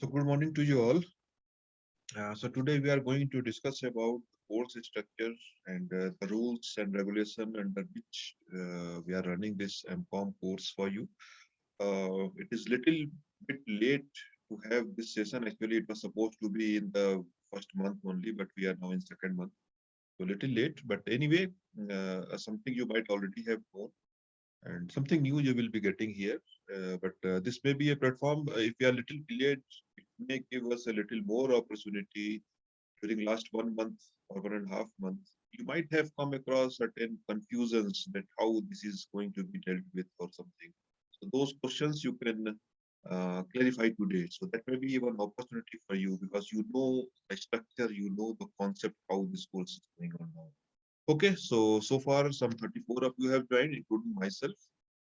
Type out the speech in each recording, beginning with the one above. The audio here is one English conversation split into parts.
So good morning to you all. So today we are going to discuss about course structure and the rules and regulation under which we are running this MCOM course for you. It is little bit late to have this session. Actually, it was supposed to be in the first month only, but we are now in second month. So little late, but anyway, something you might already have known and something new you will be getting here. But this may be a platform. If we are little delayed, it may give us a little more opportunity during last 1 month or 1.5 months. You might have come across certain confusions that how this is going to be dealt with or something. So those questions you can clarify today. So that may be one opportunity for you because you know the structure, you know the concept, how this course is going on now. Okay, so far some 34 of you have joined, including myself.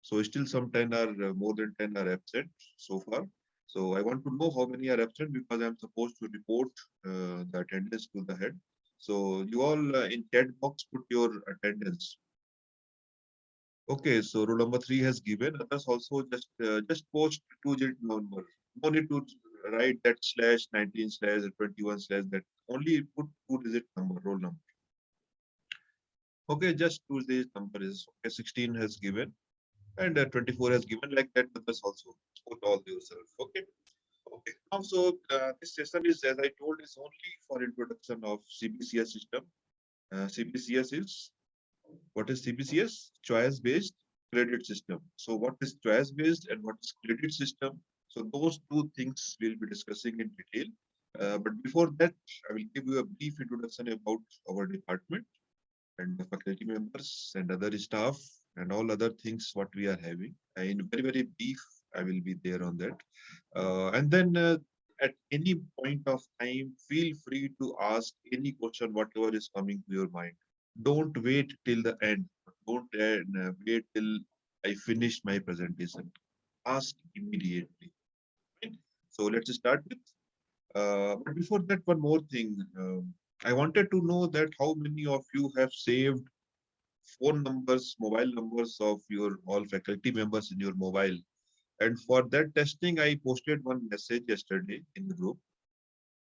So still some 10 are more than 10 are absent so far. So I want to know how many are absent because I'm supposed to report the attendance to the head. So you all in chat box put your attendance. Okay, so roll number 3 has given. Others also just post 2-digit number. No need to write that slash 19 slash 21 slash that. Only put 2-digit number, roll number. Okay, just 2-digit number is okay. 16 has given and 24 has given, like that. Others also put all yourself. Okay. Okay. Now, so this session is, as I told, is only for introduction of CBCS system. CBCS is, what is CBCS? Choice-based credit system. So what is choice-based and what is credit system? So those two things we'll be discussing in detail. But before that, I will give you a brief introduction about our department and the faculty members and other staff and all other things what we are having. In very brief, I will be there on that. And then at any point of time, feel free to ask any question, whatever is coming to your mind. Don't wait till the end. Don't wait till I finish my presentation. Ask immediately. Right? So let's start with. But before that, one more thing. I wanted to know that how many of you have saved phone numbers, mobile numbers of your all faculty members in your mobile. And for that testing, I posted one message yesterday in the group.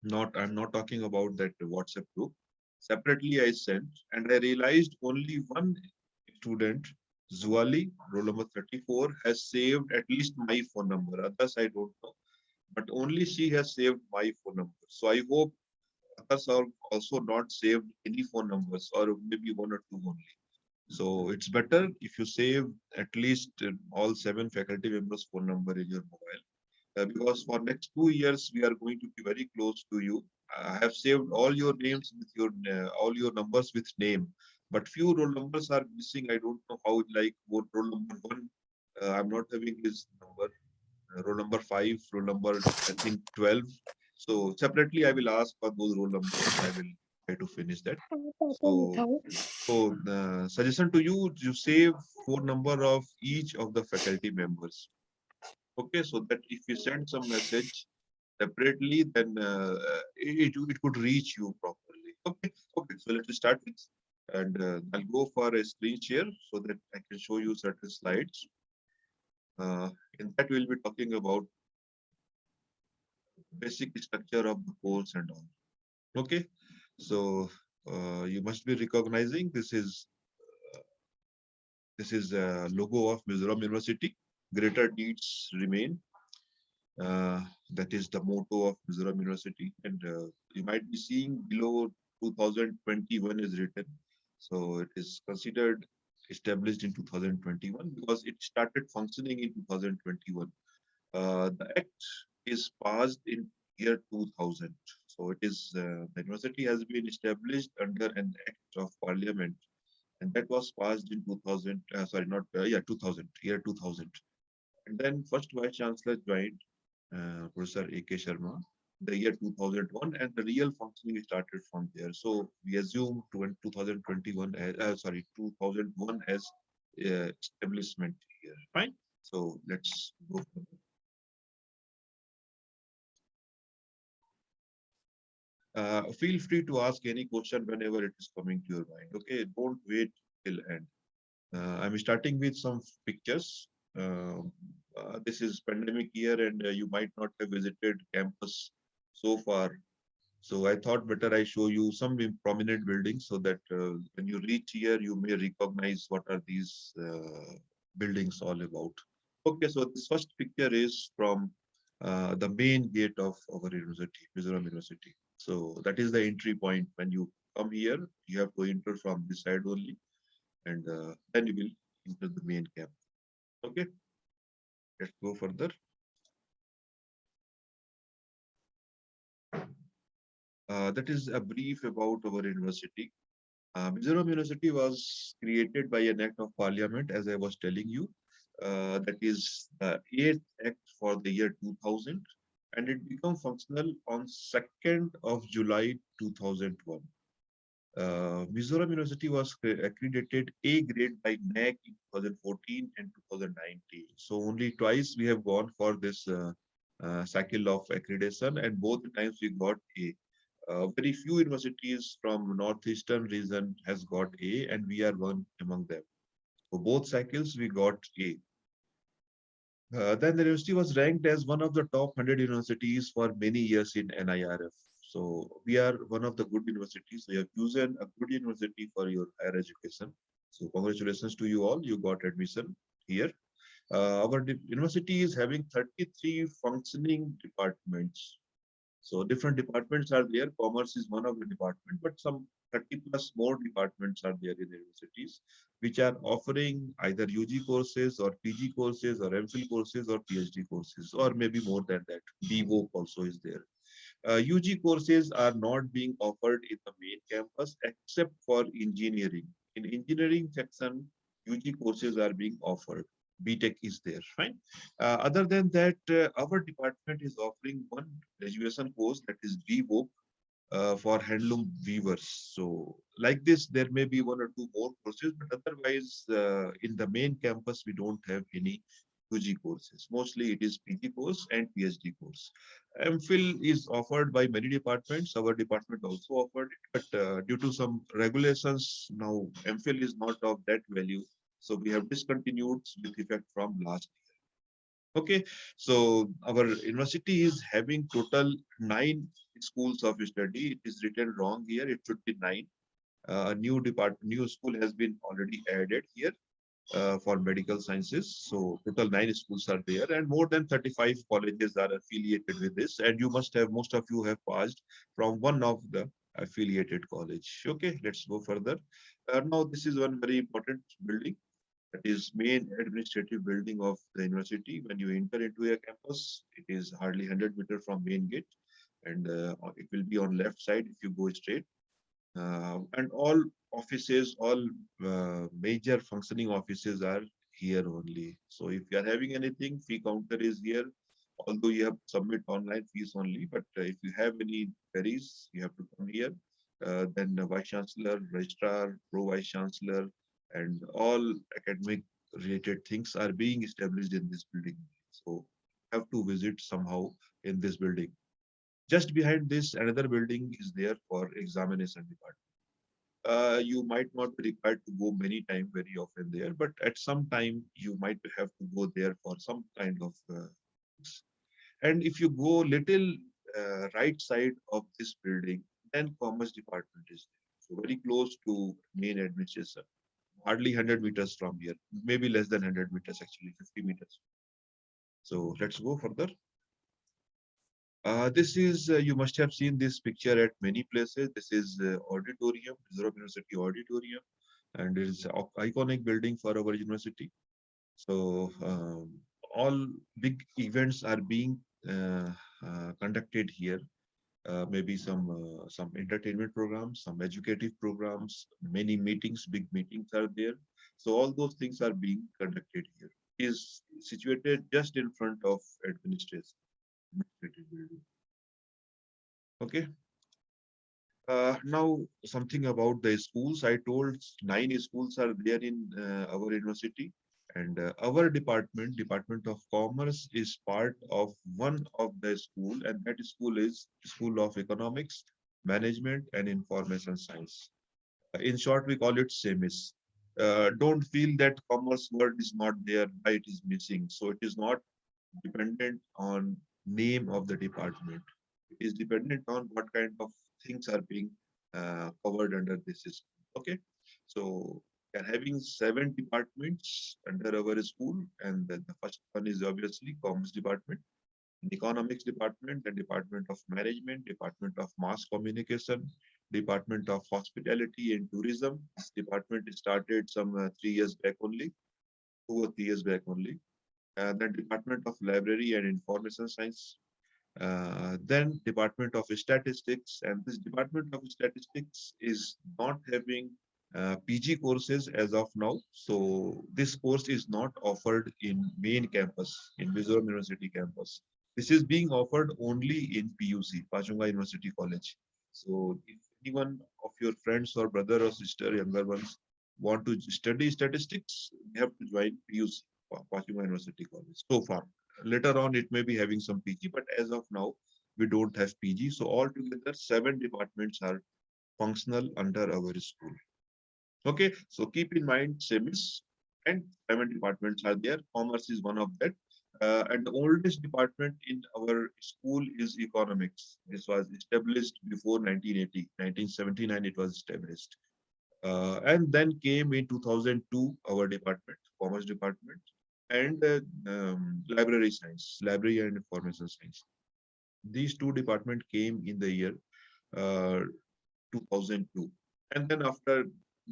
I'm not talking about that WhatsApp group. Separately, I sent, and I realized only one student, Zuali, roll number 34, has saved at least my phone number. Others, I don't know. But only she has saved my phone number. So I hope others are also not saved any phone numbers or maybe one or two only. So it's better if you save at least all 7 faculty members' phone number in your mobile. Because for next 2 years, we are going to be very close to you. I have saved all your names with your all your numbers with name, but few roll numbers are missing. I don't know how. Like what roll number 1, I'm not having his number. Roll number 5, roll number I think 12. So separately, I will ask for those roll numbers. I will try to finish that. So suggestion to you, you save phone number of each of the faculty members. Okay, so that if you send some message separately, then it could reach you properly. Okay, okay. So let's start with, and I'll go for a screen share so that I can show you certain slides. In that we'll be talking about basic structure of the course and all. Okay, so you must be recognizing this is a logo of Mizoram University. Greater needs remain. That is the motto of Mizoram University. And you might be seeing below 2021 is written. So it is considered established in 2021 because it started functioning in 2021. The act is passed in year 2000. So it is the university has been established under an act of parliament, and that was passed in 2000. Sorry, not yeah 2000, year 2000. And then first vice chancellor joined, Professor A.K. Sharma, the year 2001, and the real functioning started from there. So we assume 2021 as, 2001 as establishment year. Fine. So let's go. Feel free to ask any question whenever it is coming to your mind. Okay, don't wait till end. I'm starting with some pictures. This is pandemic year, and you might not have visited campus so far. So I thought better I show you some prominent buildings so that when you reach here, you may recognize what are these buildings all about. Okay, so this first picture is from the main gate of our university, Mizoram University. So that is the entry point. When you come here, you have to enter from this side only, and then you will enter the main camp. Okay, let's go further. That is a brief about our university. Mizoram University was created by an act of parliament, as I was telling you. That is the 8th act for the year 2000, and it became functional on 2nd of July 2001. Mizoram University was accredited A grade by NAC in 2014 and 2019. So only twice we have gone for this cycle of accreditation, and both the times we got A. Very few universities from northeastern region has got A, and we are one among them. For both cycles, we got A. Then the university was ranked as one of the top 100 universities for many years in NIRF. So we are one of the good universities. So you have chosen a good university for your higher education. So congratulations to you all. You got admission here. Our university is having 33 functioning departments. So different departments are there. Commerce is one of the department, but some 30 plus more departments are there in the universities, which are offering either UG courses or PG courses or MPhil courses or PhD courses, or maybe more than that. DVOC also is there. UG courses are not being offered in the main campus except for engineering. In engineering section, UG courses are being offered. BTech is there, fine. Other than that, our department is offering one graduation course, that is DVOC, for handloom weavers. So like this, there may be one or two more courses, but otherwise, in the main campus, we don't have any UG courses. Mostly it is PG course and PhD course. MPhil is offered by many departments. Our department also offered it, but due to some regulations, now MPhil is not of that value. So we have discontinued with effect from last year. Okay, so our university is having total 9 schools of study. It is written wrong here. It should be 9. A new school has been already added here for medical sciences. So total 9 schools are there, and more than 35 colleges are affiliated with this. And you must have, most of you have passed from one of the affiliated college. Okay, let's go further. Now this is one very important building. That is main administrative building of the university. When you enter into a campus, it is hardly 100 meters from main gate, and it will be on left side if you go straight. And all offices, all major functioning offices are here only. So if you are having anything, fee counter is here. Although you have to submit online fees only, but if you have any queries, you have to come here. Then the vice chancellor, registrar, pro vice chancellor, and all academic related things are being established in this building. So have to visit somehow in this building. Just behind this, another building is there for examination department. You might not be required to go many times, very often there, but at some time you might have to go there for some kind of. And if you go little right side of this building, then commerce department is there. So very close to main administration, hardly 100 meters from here, maybe less than 100 meters actually, 50 meters. So let's go further. This is, you must have seen this picture at many places. This is auditorium, Mizoram University auditorium, and it is an iconic building for our university. So all big events are being conducted here. Maybe some entertainment programs, some educative programs, many meetings, big meetings are there. So all those things are being conducted here. It is situated just in front of administrative building. Okay. Now something about the schools. I told 9 schools are there in our university, and our Department of Commerce, is part of one of the school, and that school is School of Economics, Management, and Information Science. In short, we call it SEMIS. Don't feel that commerce word is not there, why it is missing. So it is not dependent on name of the department. It is dependent on what kind of things are being covered under this system. Okay, so we are having 7 departments under our school, and the first one is obviously commerce department, economics department, the department of management, department of mass communication, department of hospitality and tourism. This department started some 3 years back only, 2 or 3 years back only. Then department of library and information science, then department of statistics, and this department of statistics is not having PG courses as of now. So this course is not offered in main campus, in Mizoram University campus. This is being offered only in PUC, Pachunga University College. So if anyone of your friends or brother or sister, younger ones, want to study statistics, they have to join PUC, Pachunga University College. So far, later on, it may be having some PG, but as of now, we don't have PG. So altogether, 7 departments are functional under our school. Okay, so keep in mind, SEMIS and 7 departments are there. Commerce is one of that. And the oldest department in our school is economics. This was established before 1980. 1979, it was established. And then came in 2002, our department, commerce department, and library science, library and information science. These two departments came in the year uh, 2002. And then after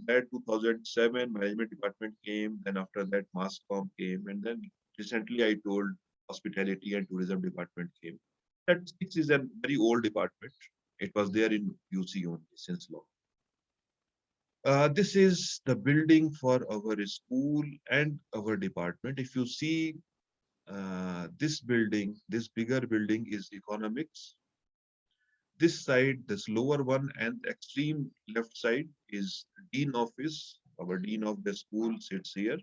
that, 2007, management department came. Then after that, mass comm came. And then recently, I told hospitality and tourism department came. That six is a very old department. It was there in UC only since long. This is the building for our school and our department. If you see this building, this bigger building is economics. This side, this lower one, and the extreme left side is dean office. Our dean of the school sits here.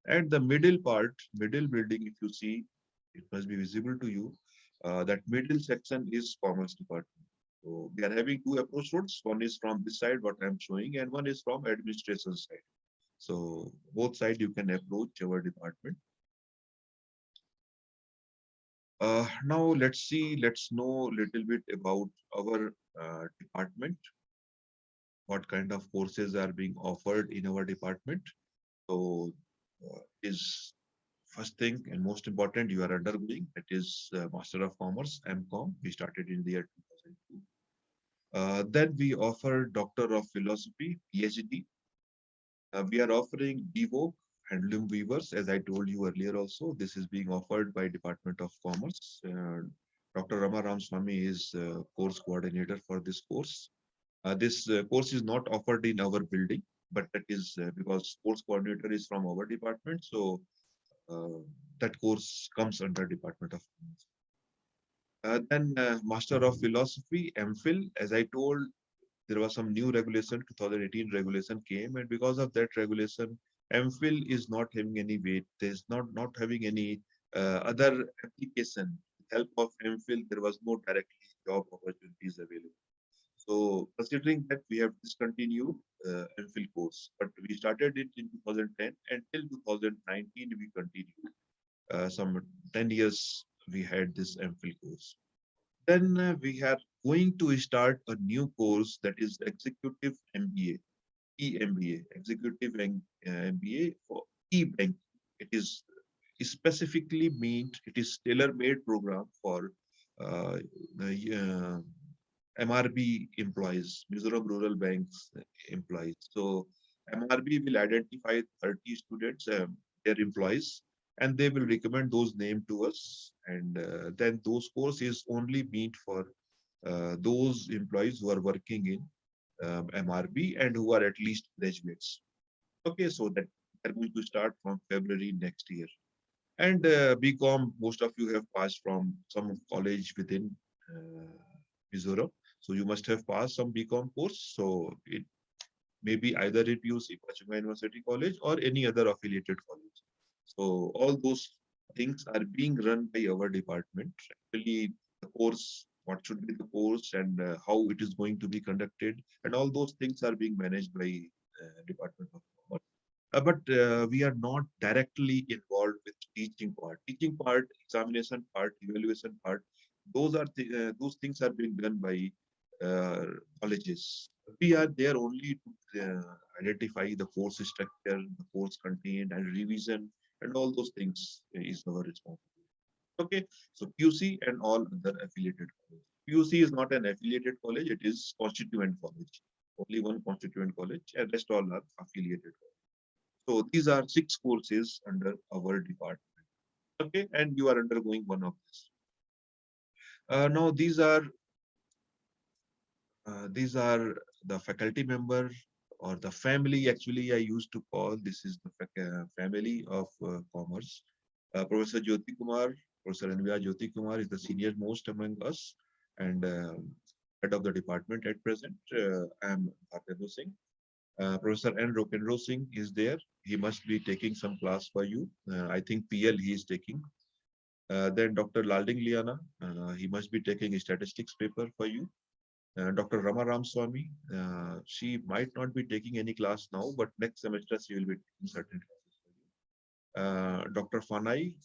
And the middle part, middle building, if you see, it must be visible to you. That middle section is commerce department. So we are having two approach roads. One is from this side, what I'm showing, and one is from administration side. So both sides you can approach our department. Now let's know a little bit about our department, what kind of courses are being offered in our department. So is first thing and most important you are undergoing, that is Master of Commerce, MCOM. We started in the year 2002. Then we offer Doctor of Philosophy, PhD. We are offering DVOC, Handloom Weavers, as I told you earlier also. This is being offered by Department of Commerce. Dr. Rama Ram Swami is course coordinator for this course. This course is not offered in our building, but that is because course coordinator is from our department. So that course comes under Department of Commerce. Then Master of Philosophy, MPhil, as I told, there was some new regulation, 2018 regulation came, and because of that regulation, MPhil is not having any weight. There's not having any other application. With help of MPhil, there was no directly job opportunities available. So considering that, we have discontinued MPhil course, but we started it in 2010 and till 2019 we continued. Some 10 years we had this MPhil course. Then we are going to start a new course, that is Executive MBA, EMBA, Executive MBA for e-bank. It is specifically meant, it is tailor-made program for the MRB employees, Mizoram Rural Banks employees. So MRB will identify 30 students, their employees, and they will recommend those names to us. And then those courses only meant for those employees who are working in MRB and who are at least graduates. Okay, so that they're going to start from February next year. And BCom, most of you have passed from some college within Mizoram. So you must have passed some BCom course. So it may be either at UC, Pachunga University College, or any other affiliated college. So all those things are being run by our department. Actually, the course, what should be the course, and how it is going to be conducted, and all those things are being managed by Department of Commerce. But we are not directly involved with teaching part. Teaching part, examination part, evaluation part, those things are being done by uh, colleges. We are there only to identify the course structure, the course content, and revision, and all those things is our responsibility. Okay, so QC and all other affiliated colleges. QC is not an affiliated college; it is constituent college. Only one constituent college, and rest all are affiliated. So these are 6 courses under our department. Okay, and you are undergoing one of this. Now these are the faculty member or the family. Actually, I used to call this is the family of commerce. Professor Jyoti Kumar, Professor Anvya Jyoti Kumar is the senior most among us and head of the department at present. I am Bhartendra Singh. Professor N. Ropendro Singh is there. He must be taking some class for you. I think PL he is taking. Then Dr. Lalding Liana, he must be taking a statistics paper for you. Dr. Rama Ramswamy, she might not be taking any class now, but next semester she will be taking certain classes for you. Dr. Fanai,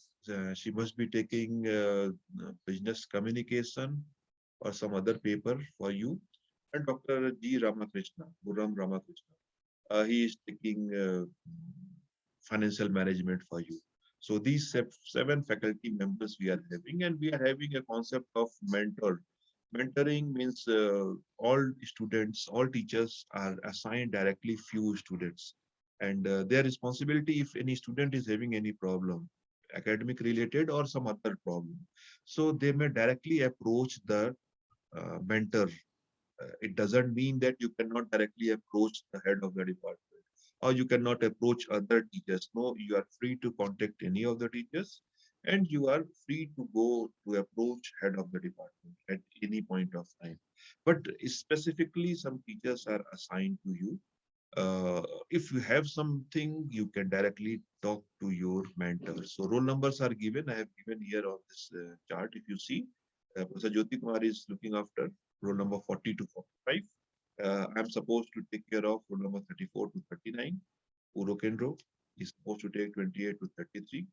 she must be taking business communication or some other paper for you. And Dr. G. Ramakrishna, Gurram Ramakrishna. He is taking financial management for you. So these 7 faculty members we are having, and we are having a concept of mentor. Mentoring means all students, all teachers are assigned directly few students, and their responsibility if any student is having any problem, academic related or some other problem, so they may directly approach the mentor. It doesn't mean that you cannot directly approach the head of the department or you cannot approach other teachers. No, you are free to contact any of the teachers and you are free to go to approach head of the department at any point of time. But specifically, some teachers are assigned to you. If you have something, you can directly talk to your mentor. So roll numbers are given. I have given here on this chart. If you see, Professor Jyoti Kumar is looking after roll number 40 to 45. I'm supposed to take care of roll number 34 to 39. Uro Kendro is supposed to take 28 to 33.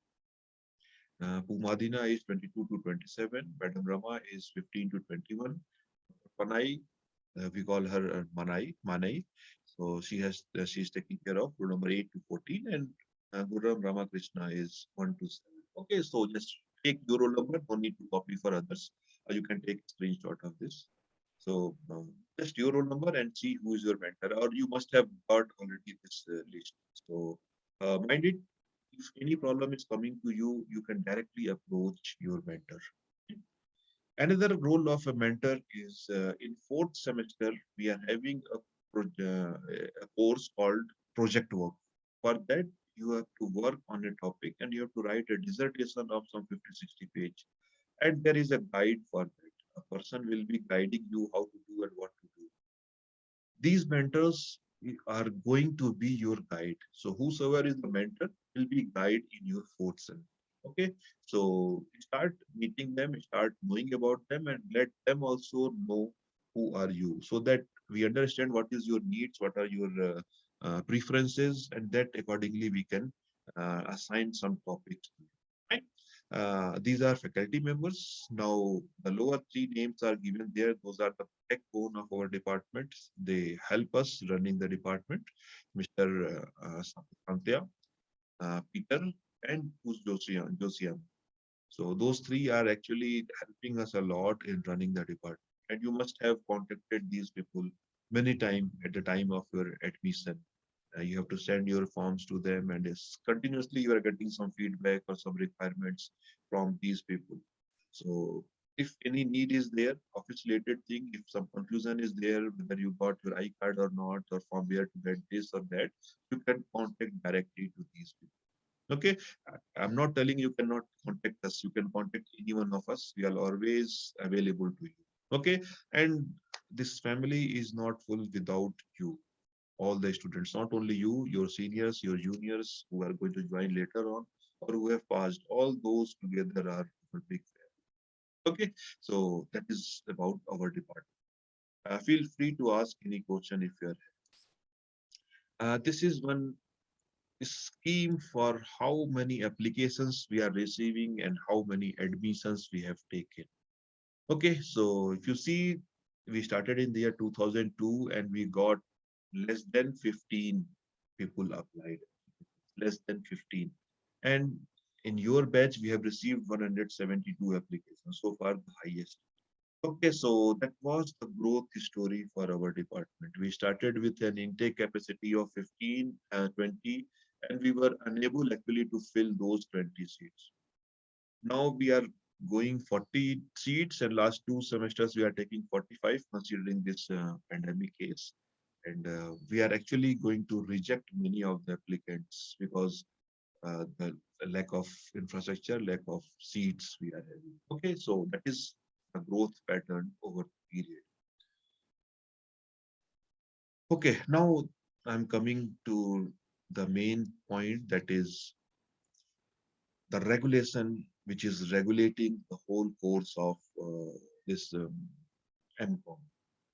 Pumadina is 22 to 27. Madam Rama is 15 to 21. Panai, we call her Manai. So she's taking care of roll number 8 to 14, and Gurram Ramakrishna is 1 to 7. Okay, so just take your roll number. No need to copy for others. You can take a screenshot of this. So just your roll number and see who is your mentor, or you must have got already this list. So mind it, if any problem is coming to you, you can directly approach your mentor. Another role of a mentor is in 4th semester, we are having a course called project work. For that, you have to work on a topic and you have to write a dissertation of some 50-60 page. And there is a guide for that. A person will be guiding you how to do and what to do. These mentors are going to be your guide. So whosoever is the mentor will be guide in your 4th sem. Okay, so start meeting them, start knowing about them, and let them also know who are you, so that we understand what is your needs, what are your preferences, and that accordingly we can assign some topics to you. Right? These are faculty members. Now, the lower 3 names are given there. Those are the backbone of our department. They help us running the department. Mr. Santya, Peter, and who's Josiam. So those 3 are actually helping us a lot in running the department. And you must have contacted these people many times at the time of your admission. You have to send your forms to them, and continuously you are getting some feedback or some requirements from these people. So if any need is there, office related thing, if some confusion is there, whether you got your I-card or not, or from where to get this or that, you can contact directly to these people. Okay, I'm not telling you cannot contact us. You can contact any one of us. We are always available to you. Okay, and this family is not full without you. All the students, not only you, your seniors, your juniors who are going to join later on, or who have passed. All those together are a big family. Okay, so that is about our department. Feel free to ask any question if you are. This is one scheme for how many applications we are receiving and how many admissions we have taken. Okay, so if you see, we started in the year 2002 and we got less than 15 people applied, less than 15. And in your batch, we have received 172 applications, so far the highest. Okay, so that was the growth story for our department. We started with an intake capacity of 15, 20, and we were unable actually to fill those 20 seats. Now we are going 40 seats, and last 2 semesters we are taking 45 considering this pandemic case. And we are actually going to reject many of the applicants because the lack of infrastructure, lack of seats we are having. Okay, so that is a growth pattern over period. Okay, now I'm coming to the main point, that is the regulation which is regulating the whole course of this MCOM.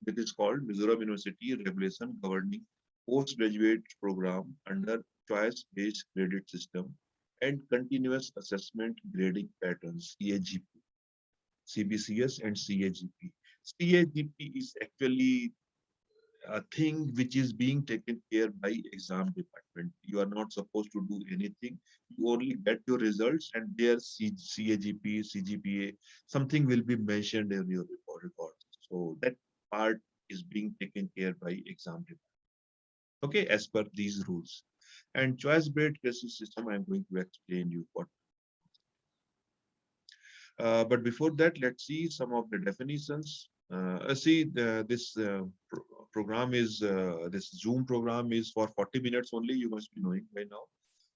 It is called Mizoram University Regulation Governing Postgraduate Program under Choice-Based Credit System and Continuous Assessment Grading Patterns, CAGP, CBCS and CAGP. CAGP is actually a thing which is being taken care by exam department. You are not supposed to do anything. You only get your results and their CAGP, CGPA, something will be mentioned in your report. So that part is being taken care by exam department. Okay, as per these rules. And choice-based credit system, I'm going to explain you what. But before that, let's see some of the definitions. See, this program is, this Zoom program is for 40 minutes only, you must be knowing by now.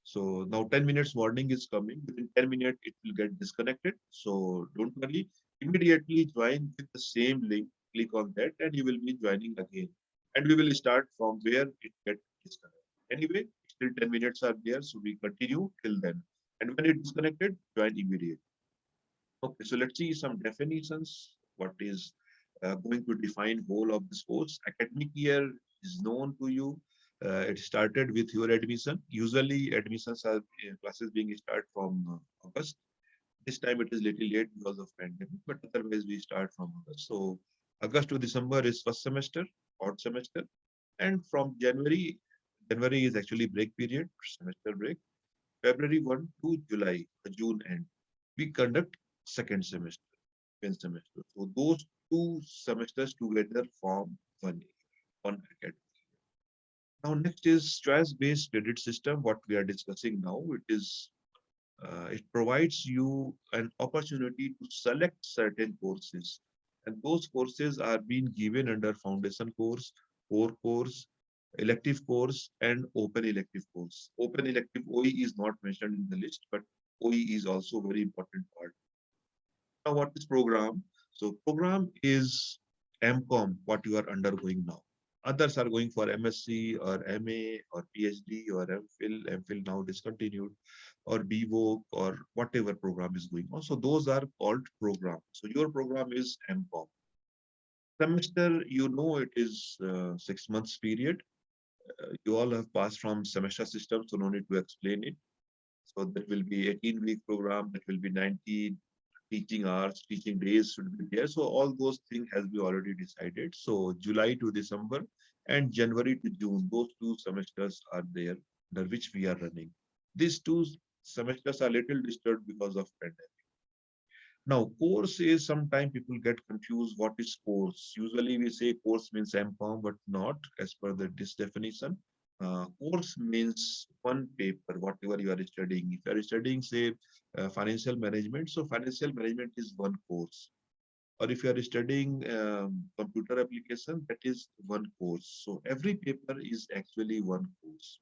So now 10 minutes warning is coming. Within 10 minutes, it will get disconnected. So don't worry, immediately join with the same link. Click on that and you will be joining again. And we will start from where it gets disconnected. Anyway, still 10 minutes are there, so we continue till then. And when it disconnected, join immediately. Okay, so let's see some definitions. What is going to define whole of this course? Academic year is known to you. It started with your admission. Usually admissions are classes being start from August. This time it is little late because of pandemic, but otherwise we start from August. So August to December is first semester, odd semester. And from January is actually break period, semester break. February 1 to July, the June end, we conduct second semester, second semester. So those 2 semesters together form one academic. Now next is choice-based credit system. What we are discussing now, it provides you an opportunity to select certain courses, and those courses are being given under foundation course, core course, elective course, and open elective course. Open elective OE is not mentioned in the list, but OE is also very important part. Now, what is program? So program is MCOM, what you are undergoing now. Others are going for MSc or MA or PhD or MPhil. MPhil now discontinued, or BVOC or whatever program is going on. So those are called program. So your program is MCOM. Semester, you know, it is 6 months period. You all have passed from semester system, so no need to explain it. So that will be 18-week program. That will be 90 teaching hours, teaching days should be there. So all those things has been already decided. So July to December and January to June, those 2 semesters are there under which we are running. These 2 semesters are little disturbed because of pandemic. Now, course is sometimes people get confused. What is course? Usually we say course means MCOM, but not as per this definition. Course means one paper, whatever you are studying. If you are studying, say, financial management, so financial management is one course. Or if you are studying computer application, that is one course. So every paper is actually one course.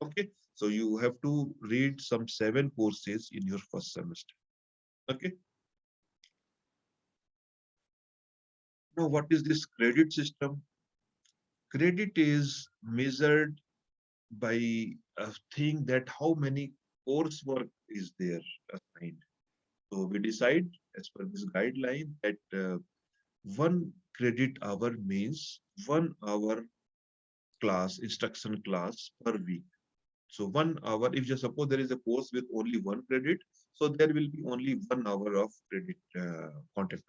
Okay, so you have to read some 7 courses in your first semester. Okay. Now, what is this credit system? Credit is measured by a thing that how many coursework is there assigned. So we decide as per this guideline that 1 credit hour means 1 hour class, instruction class per week. So 1 hour, if you suppose there is a course with only 1 credit, so there will be only 1 hour of credit content.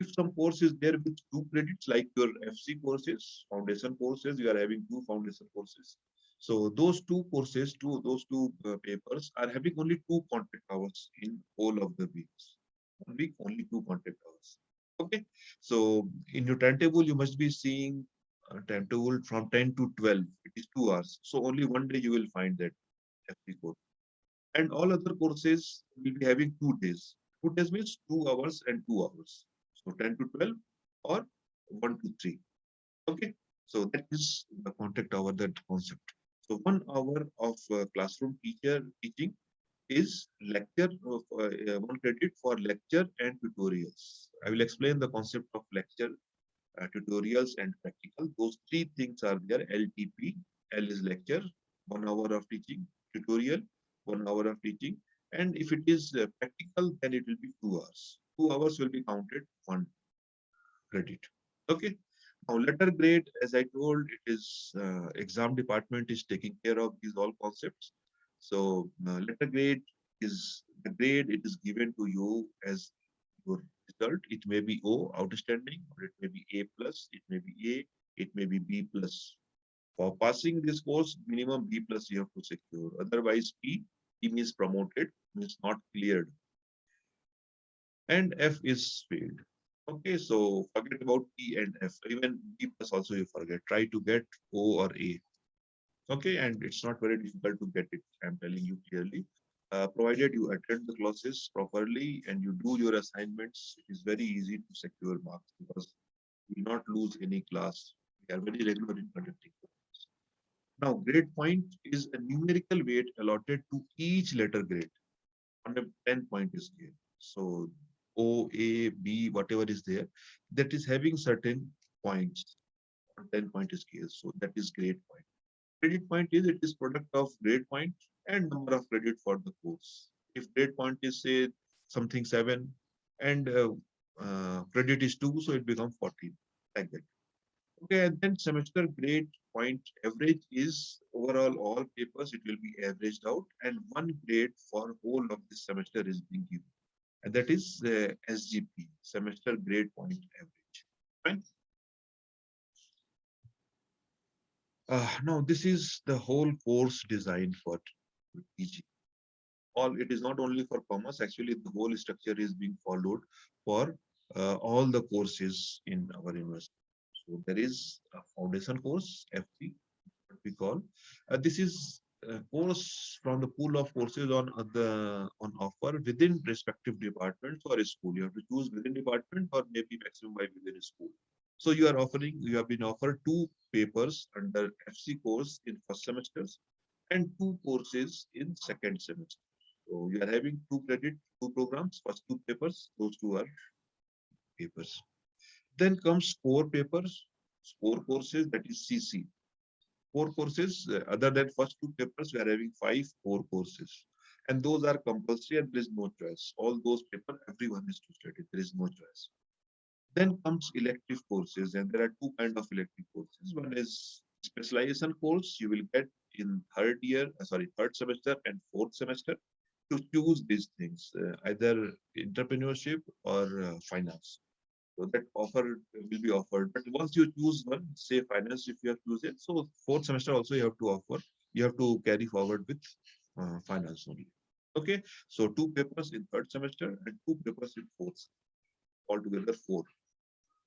If some course is there with 2 credits, like your FC courses, foundation courses, you are having 2 foundation courses. So those 2 courses, those two papers are having only 2 contact hours in all of the weeks. 1 week, only 2 contact hours. Okay. So in your timetable, you must be seeing timetable from 10 to 12. It is 2 hours. So only one day you will find that FC course. And all other courses will be having 2 days. 2 days means 2 hours and 2 hours. So 10 to 12 or 1 to 3. Okay. So that is the contact hour, that concept. So 1 hour of classroom teacher teaching is lecture of 1 credit for lecture and tutorials. I will explain the concept of lecture, tutorials, and practical. Those three things are there. LTP, L is lecture, 1 hour of teaching, tutorial, 1 hour of teaching. And if it is practical, then it will be 2 hours. 2 hours will be counted 1 credit. Okay. Now, letter grade, as I told, it is exam department is taking care of these all concepts. So, letter grade is the grade it is given to you as your result. It may be O, outstanding, or it may be A plus, it may be A, it may be B plus. For passing this course, minimum B plus you have to secure. Otherwise, P means promoted, means not cleared, and F is failed. Okay, so forget about P and F. Even B plus also you forget. Try to get O or A. Okay, and it's not very difficult to get it. I'm telling you clearly. Provided you attend the classes properly and you do your assignments, it is very easy to secure marks because you will not lose any class. We are very regular in conducting. Now, grade point is a numerical weight allotted to each letter grade on a 10-point scale. So O, A, B, whatever is there, that is having certain points on 10-point scale. So that is grade point. Credit point is it is product of grade point and number of credit for the course. If grade point is say something 7 and credit is 2, so it becomes 14 like that. Okay, and then semester grade point average is overall all papers, it will be averaged out, and 1 grade for whole of this semester is being given. And that is SGP, semester grade point average. Fine. Now, this is the whole course design for teaching. All it is not only for commerce, actually, the whole structure is being followed for all the courses in our university. So there is a foundation course, FP, what we call. This is a course from the pool of courses on offer within respective departments or a school. You have to choose within department or maybe maximum by within a school. So you have been offered 2 papers under FC course in first semesters and 2 courses in second semester. So you are having 2 credit, 2 programs, first 2 papers, those 2 are papers. Then comes core papers, core courses, that is CC. Core courses, other than first 2 papers, we are having 5 core courses. And those are compulsory and there is no choice. All those papers, everyone is to study, there is no choice. Then comes elective courses, and there are 2 kinds of elective courses. One is specialization course you will get in third semester and fourth semester to choose these things, either entrepreneurship or finance. So that offer will be offered. But once you choose one, say finance, if you have chosen it, so fourth semester also you have to offer, you have to carry forward with finance only. Okay, so 2 papers in third semester and 2 papers in fourth, altogether 4.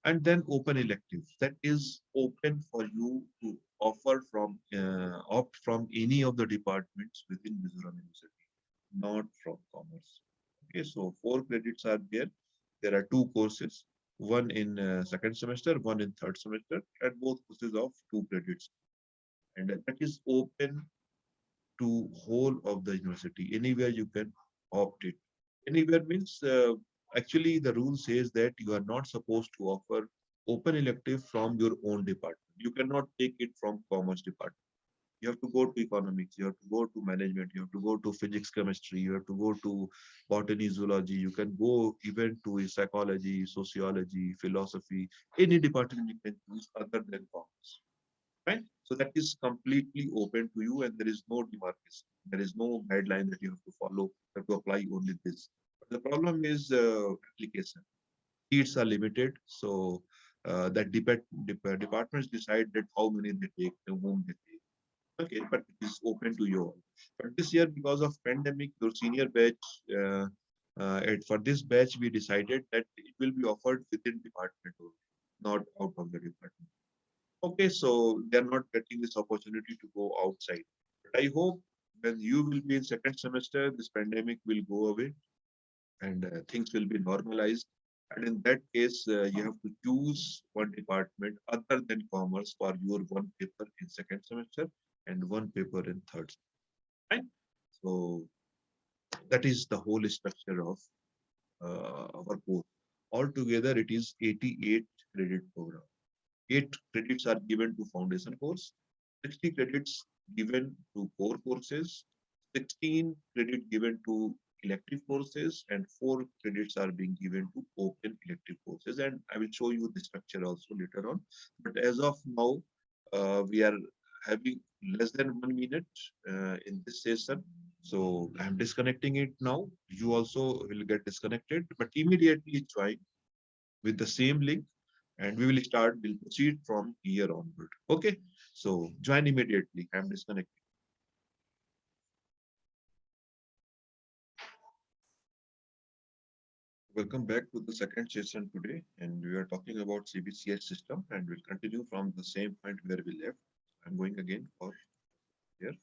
And then open electives, that is open for you to offer from opt from any of the departments within Mizoram University, not from commerce. Okay, so 4 credits are there. There are 2 courses, one in second semester, one in third semester, and both courses of 2 credits. And that is open to whole of the university. Anywhere you can opt it. Anywhere means actually the rule says that you are not supposed to offer open elective from your own department. You cannot take it from commerce department. You have to go to economics, you have to go to management, you have to go to physics, chemistry, you have to go to botany, zoology, you can go even to psychology, sociology, philosophy, any department you can choose other than commerce. right? So that is completely open to you, and there is no demarcation. There is no guideline that you have to follow. You have to apply only this. But the problem is application. Seats are limited, so that departments decide that how many they take, whom they take. Okay, but it is open to you all. But this year, because of pandemic, your senior batch, for this batch, we decided that it will be offered within department only, not out of the department. Okay, so they're not getting this opportunity to go outside. But I hope when you will be in second semester, this pandemic will go away and things will be normalized. And in that case, you have to choose one department other than commerce for your one paper in second semester and one paper in third. Right? So that is the whole structure of our course. Altogether, it is 88 credit program. 8 credits are given to foundation course, 60 credits given to core courses, 16 credit given to elective courses, and 4 credits are being given to open elective courses. And I will show you the structure also later on. But as of now, we are having less than 1 minute in this session. So I'm disconnecting it now. You also will get disconnected, but immediately join with the same link and we'll proceed from here onward. Okay, so join immediately. I'm disconnecting. Welcome back to the second session today, and we are talking about CBCS system, and we'll continue from the same point where we left. I'm going again for here.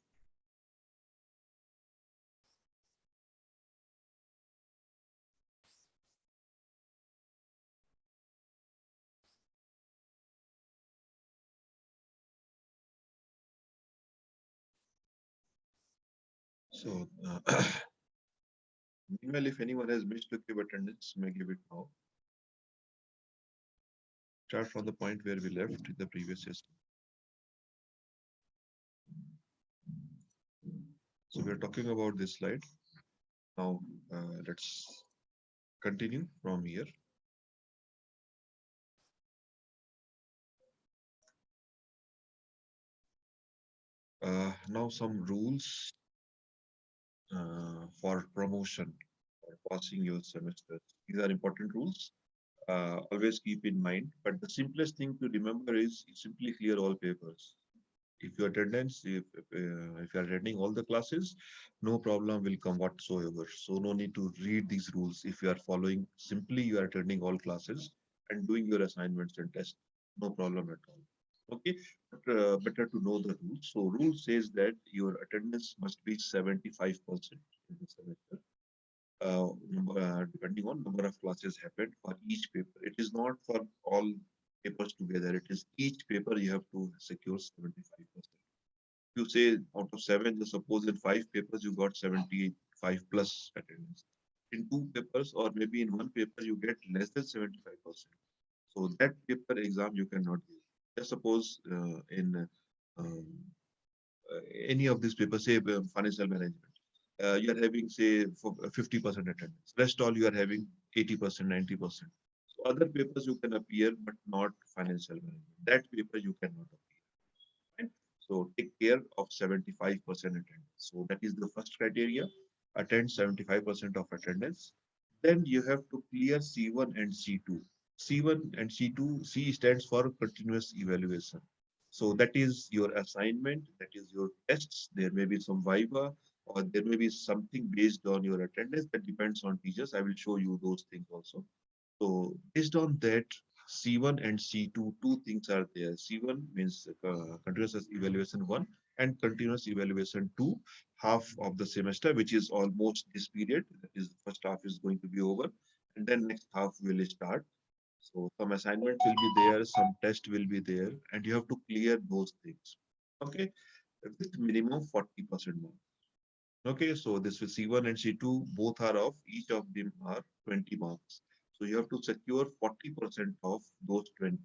So, meanwhile, if anyone has missed to give attendance, may give it now. Start from the point where we left in the previous session. So we're talking about this slide. Now, let's continue from here. Now some rules for promotion or passing your semester. These are important rules. Always keep in mind. But the simplest thing to remember is you simply clear all papers. If your attendance, if you are attending all the classes, no problem will come whatsoever. So no need to read these rules. If you are following, simply you are attending all classes and doing your assignments and tests, no problem at all. Okay, but better to know the rules. So rule says that your attendance must be 75% in the semester. Depending on number of classes happened for each paper. It is not for all papers together. It is each paper you have to secure 75%. You say out of 7, just suppose in 5 papers you got 75 plus attendance. In 2 papers or maybe in 1 paper you get less than 75%. So that paper exam you cannot give. Just suppose in um, any of these papers, say financial management, you are having say for 50% attendance. Rest all you are having 80%, 90%. So other papers you can appear, but not financial management. That paper you cannot appear. Right? So take care of 75% attendance. So that is the first criteria. Attend 75% of attendance. Then you have to clear C1 and C2. C1 and C2, C stands for continuous evaluation. So that is your assignment, that is your tests. There may be some viva or there may be something based on your attendance that depends on teachers. I will show you those things also. So based on that, C1 and C2, two things are there. C1 means continuous evaluation 1 and continuous evaluation 2, half of the semester, which is almost this period. That is, the first half is going to be over, and then next half will start. So some assignment will be there, some test will be there, and you have to clear those things. Okay, with minimum 40% mark. Okay, so this is C1 and C2, both are of, each of them are 20 marks. So you have to secure 40% of those 20.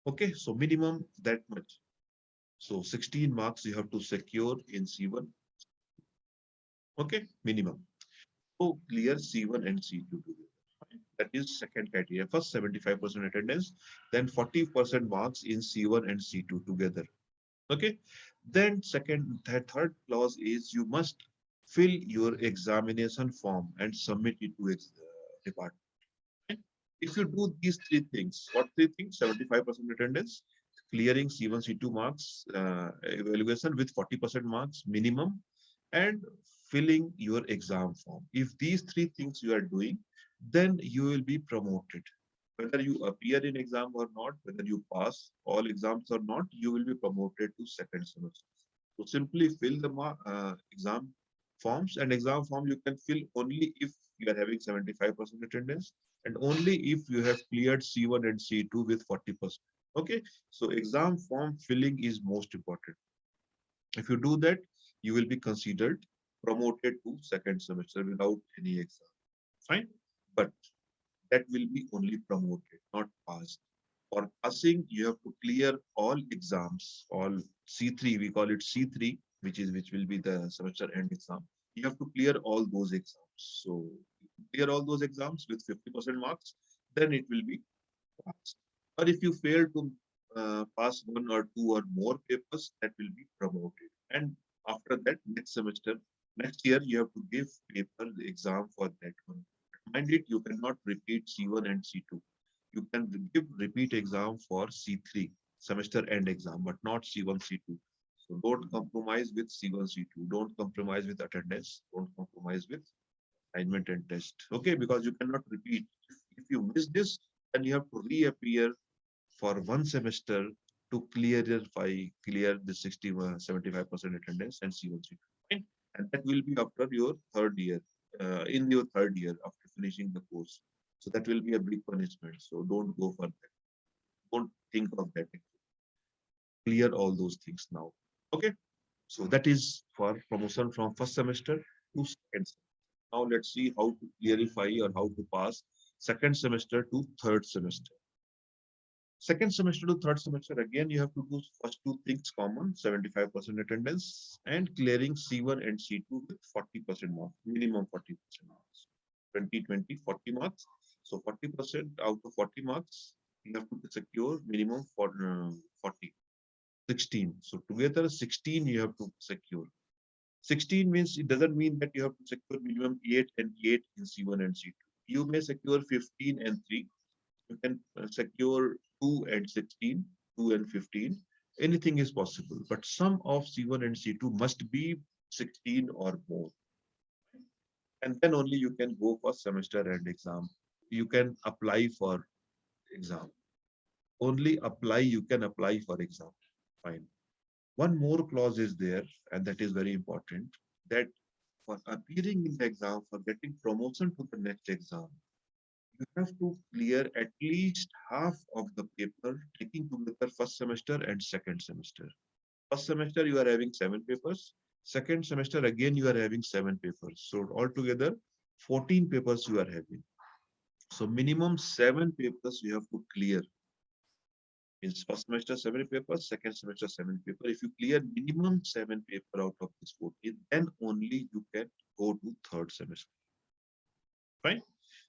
Okay, so minimum that much. So 16 marks you have to secure in C1. Okay, minimum. So clear C1 and C2 together. That is second criteria. First 75% attendance, then 40% marks in C1 and C2 together. Okay. Then third clause is you must fill your examination form and submit it to its department. If you do these three things, what three things? 75% attendance, clearing C1, C2 marks, evaluation with 40% marks minimum, and filling your exam form. If these three things you are doing, then you will be promoted. Whether you appear in exam or not, whether you pass all exams or not, you will be promoted to second semester. So simply fill the exam forms, and exam form you can fill only if you are having 75% attendance and only if you have cleared C1 and C2 with 40%. Okay, so exam form filling is most important. If you do that, you will be considered promoted to second semester without any exam. Fine, but that will be only promoted, not passed. For passing, you have to clear all exams, all C3, we call it C3, which will be the semester end exam. You have to clear all those exams. So clear all those exams with 50% marks, then it will be passed. Or if you fail to pass one or two or more papers, that will be promoted. And after that, next semester, next year, you have to give paper the exam for that one. Mind it, you cannot repeat C1 and C2. You can give repeat exam for C3, semester end exam, but not C1, C2. So don't compromise with C1, C2. Don't compromise with attendance. Don't compromise with assignment and test. Okay, because you cannot repeat. If you miss this, then you have to reappear for one semester to clear the 75% attendance and C1, C2. Fine? And that will be after your third year, in your third year after finishing the course. So that will be a big punishment. So don't go for that. Don't think of that. Clear all those things now. Okay. So that is for promotion from first semester to second semester. Now let's see how to clarify or how to pass second semester to third semester. Second semester to third semester, again, you have to do first two things common, 75% attendance and clearing C1 and C2 with 40% marks, minimum 40% marks. 20, 20, 40 marks. So 40% out of 40 marks, you have to secure minimum for 40, 16. So together 16 you have to secure. 16 means it doesn't mean that you have to secure minimum 8 and 8 in C1 and C2. You may secure 15 and 3. You can secure 2 and 16, 2 and 15. Anything is possible, but sum of C1 and C2 must be 16 or more. And then only you can go for semester end exam. You can apply for exam. Only apply, you can apply for exam. Fine. One more clause is there, and that is very important, that for appearing in the exam, for getting promotion to the next exam, you have to clear at least half of the paper, taking together first semester and second semester. First semester, you are having 7 papers. Second semester, again, you are having 7 papers. So altogether, 14 papers you are having. So minimum 7 papers you have to clear. In first semester, 7 papers, second semester, 7 papers. If you clear minimum 7 papers out of this 14, then only you can go to third semester. Fine.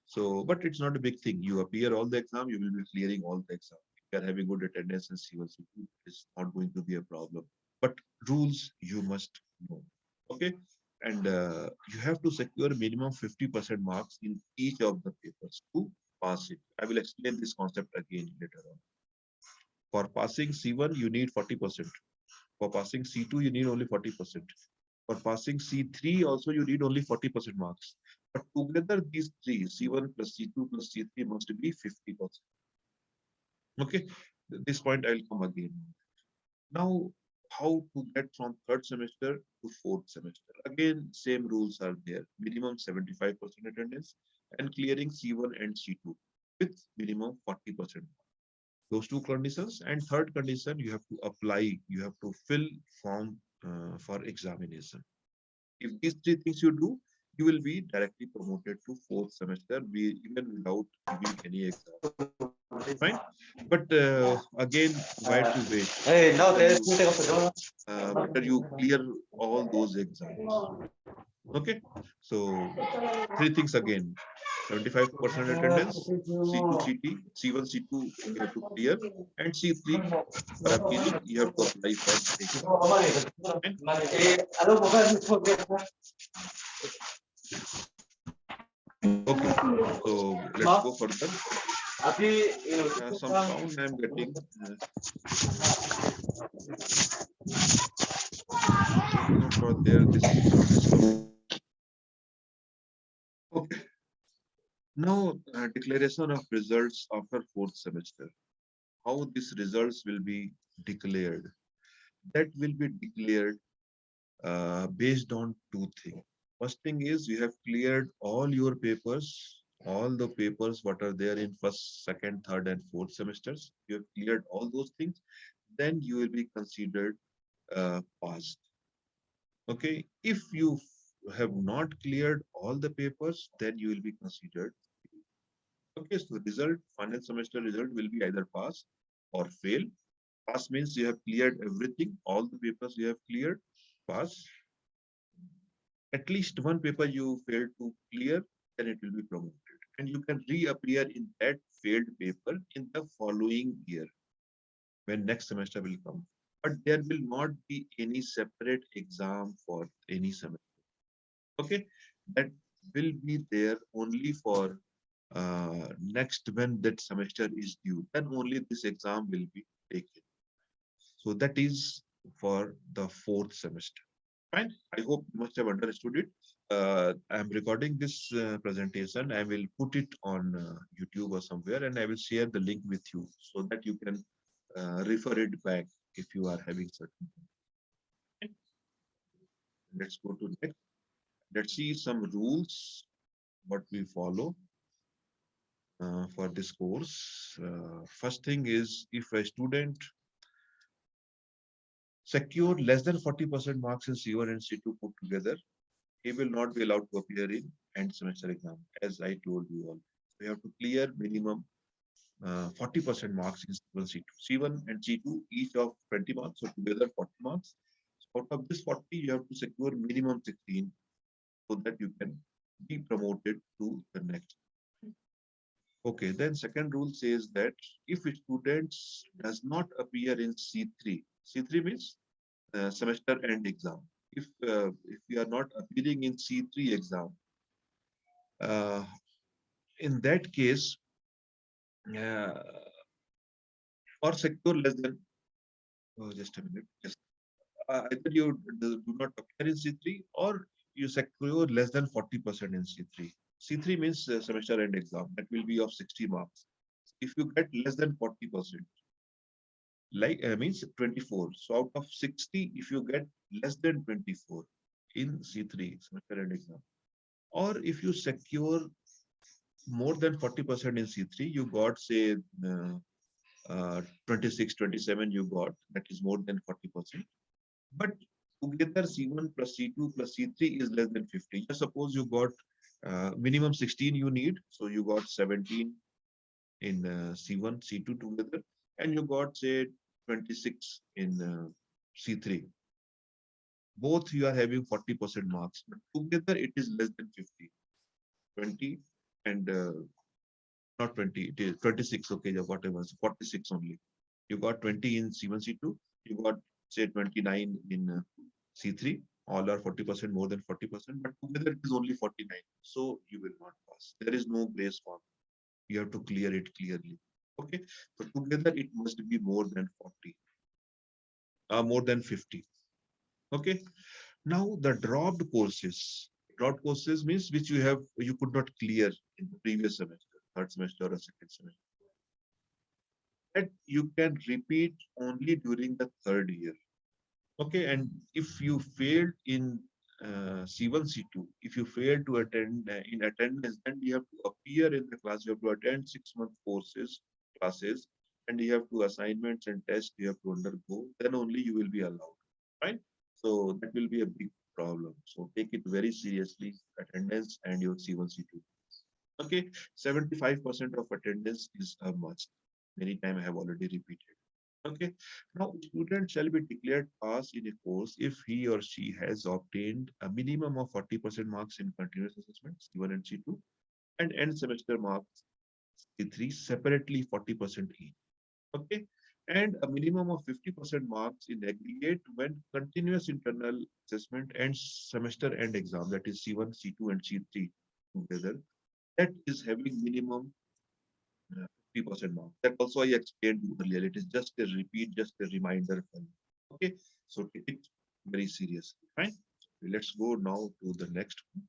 So, but it's not a big thing. You appear all the exam, you will be clearing all the exam. If you are having good attendance in C1, C2, it's not going to be a problem. But rules you must know. Okay. And you have to secure minimum 50% marks in each of the papers to pass it. I will explain this concept again later on. For passing C1, you need 40%. For passing C2, you need only 40%. For passing C3, also you need only 40% marks. But together, these three, C1 plus C2 plus C3, must be 50%. Okay, this point I'll come again. Now, how to get from third semester to fourth semester? Again, same rules are there. Minimum 75% attendance and clearing C1 and C2 with minimum 40%. Those two conditions. And third condition, you have to apply, you have to fill form for examination. If these three things you do, you will be directly promoted to fourth semester, even without giving any exam. Fine. But again, why to wait? Hey, no, Better you clear all those exams. Okay, so three things again: 75% attendance, C2 CT, C1 C2 you have to clear, and C3 for appealing you have to apply for exam. Fine? Okay, so let's go further. Some sound I'm getting. Not sure there. This sound is coming. Okay. Now, declaration of results after fourth semester. How these results will be declared? That will be declared based on two things. First thing is you have cleared all your papers, all the papers what are there in first, second, third, and fourth semesters. You have cleared all those things, then you will be considered passed. Okay, if you have not cleared all the papers, then you will be considered. Okay, so result, final semester result will be either pass or fail. Pass means you have cleared everything, all the papers you have cleared, pass. At least one paper you failed to clear, then it will be promoted. And you can reappear in that failed paper in the following year when next semester will come. But there will not be any separate exam for any semester. Okay, that will be there only for next when that semester is due. Then only this exam will be taken. So that is for the fourth semester. Fine. I hope you must have understood it. I'm recording this presentation. I will put it on YouTube or somewhere, and I will share the link with you so that you can refer it back if you are having certain. Let's go to next. Let's see some rules what we follow for this course. First thing is if a student secure less than 40% marks in C1 and C2 put together, he will not be allowed to appear in end semester exam, as I told you all. We have to clear minimum 40% marks in C1, C2. C1 and C2 each of 20 marks, so together 40 marks. So out of this 40, you have to secure minimum 16 so that you can be promoted to the next. Okay, then second rule says that if students does not appear in C3, C3 means semester end exam. If we are not appearing in C3 exam, uh, in that case, uh, or secure less than, oh, just a minute, just either you do not appear in C3 or you secure less than 40% in C3. C3 means semester end exam that will be of 60 marks. If you get less than 40%, like means 24. So out of 60, if you get less than 24 in C3 semester end exam, or if you secure more than 40% in C3, you got say 26, 27 you got, that is more than 40%. But together C1 plus C2 plus C3 is less than 50. Just suppose you got minimum 16 you need, so you got 17 in C1, C2 together, and you got say 26 in C3. Both you are having 40% marks, but together it is less than 50. 20 and not 20, it is 26, okay, whatever, so 46 only. You got 20 in C1, C2, you got say 29 in C3, all are 40% more than 40%, but together it is only 49. So you will not pass. There is no grace form. You have to clear it clearly. Okay, so together it must be more than 40, more than 50. Okay, now the dropped courses. Dropped courses means which you could not clear in the previous semester, third semester or second semester. That you can repeat only during the third year. Okay, and if you failed in C1, C2, if you fail to attend in attendance, then you have to appear in the class. You have to attend 6-month courses, classes, and you have to assignments and tests you have to undergo. Then only you will be allowed, right? So that will be a big problem. So take it very seriously, attendance and your C1, C2. Okay, 75% of attendance is a must. Many times I have already repeated. Okay. Now, student shall be declared pass in a course if he or she has obtained a minimum of 40% marks in continuous assessment, C1 and C2, and end semester marks, C3, separately 40% each. Okay. And a minimum of 50% marks in aggregate when continuous internal assessment and semester end exam, that is C1, C2, and C3 together, that is having minimum 50% mark. That also I explained earlier. It is just a repeat, just a reminder for you. Okay, so take it very seriously. Fine. Let's go now to the next one.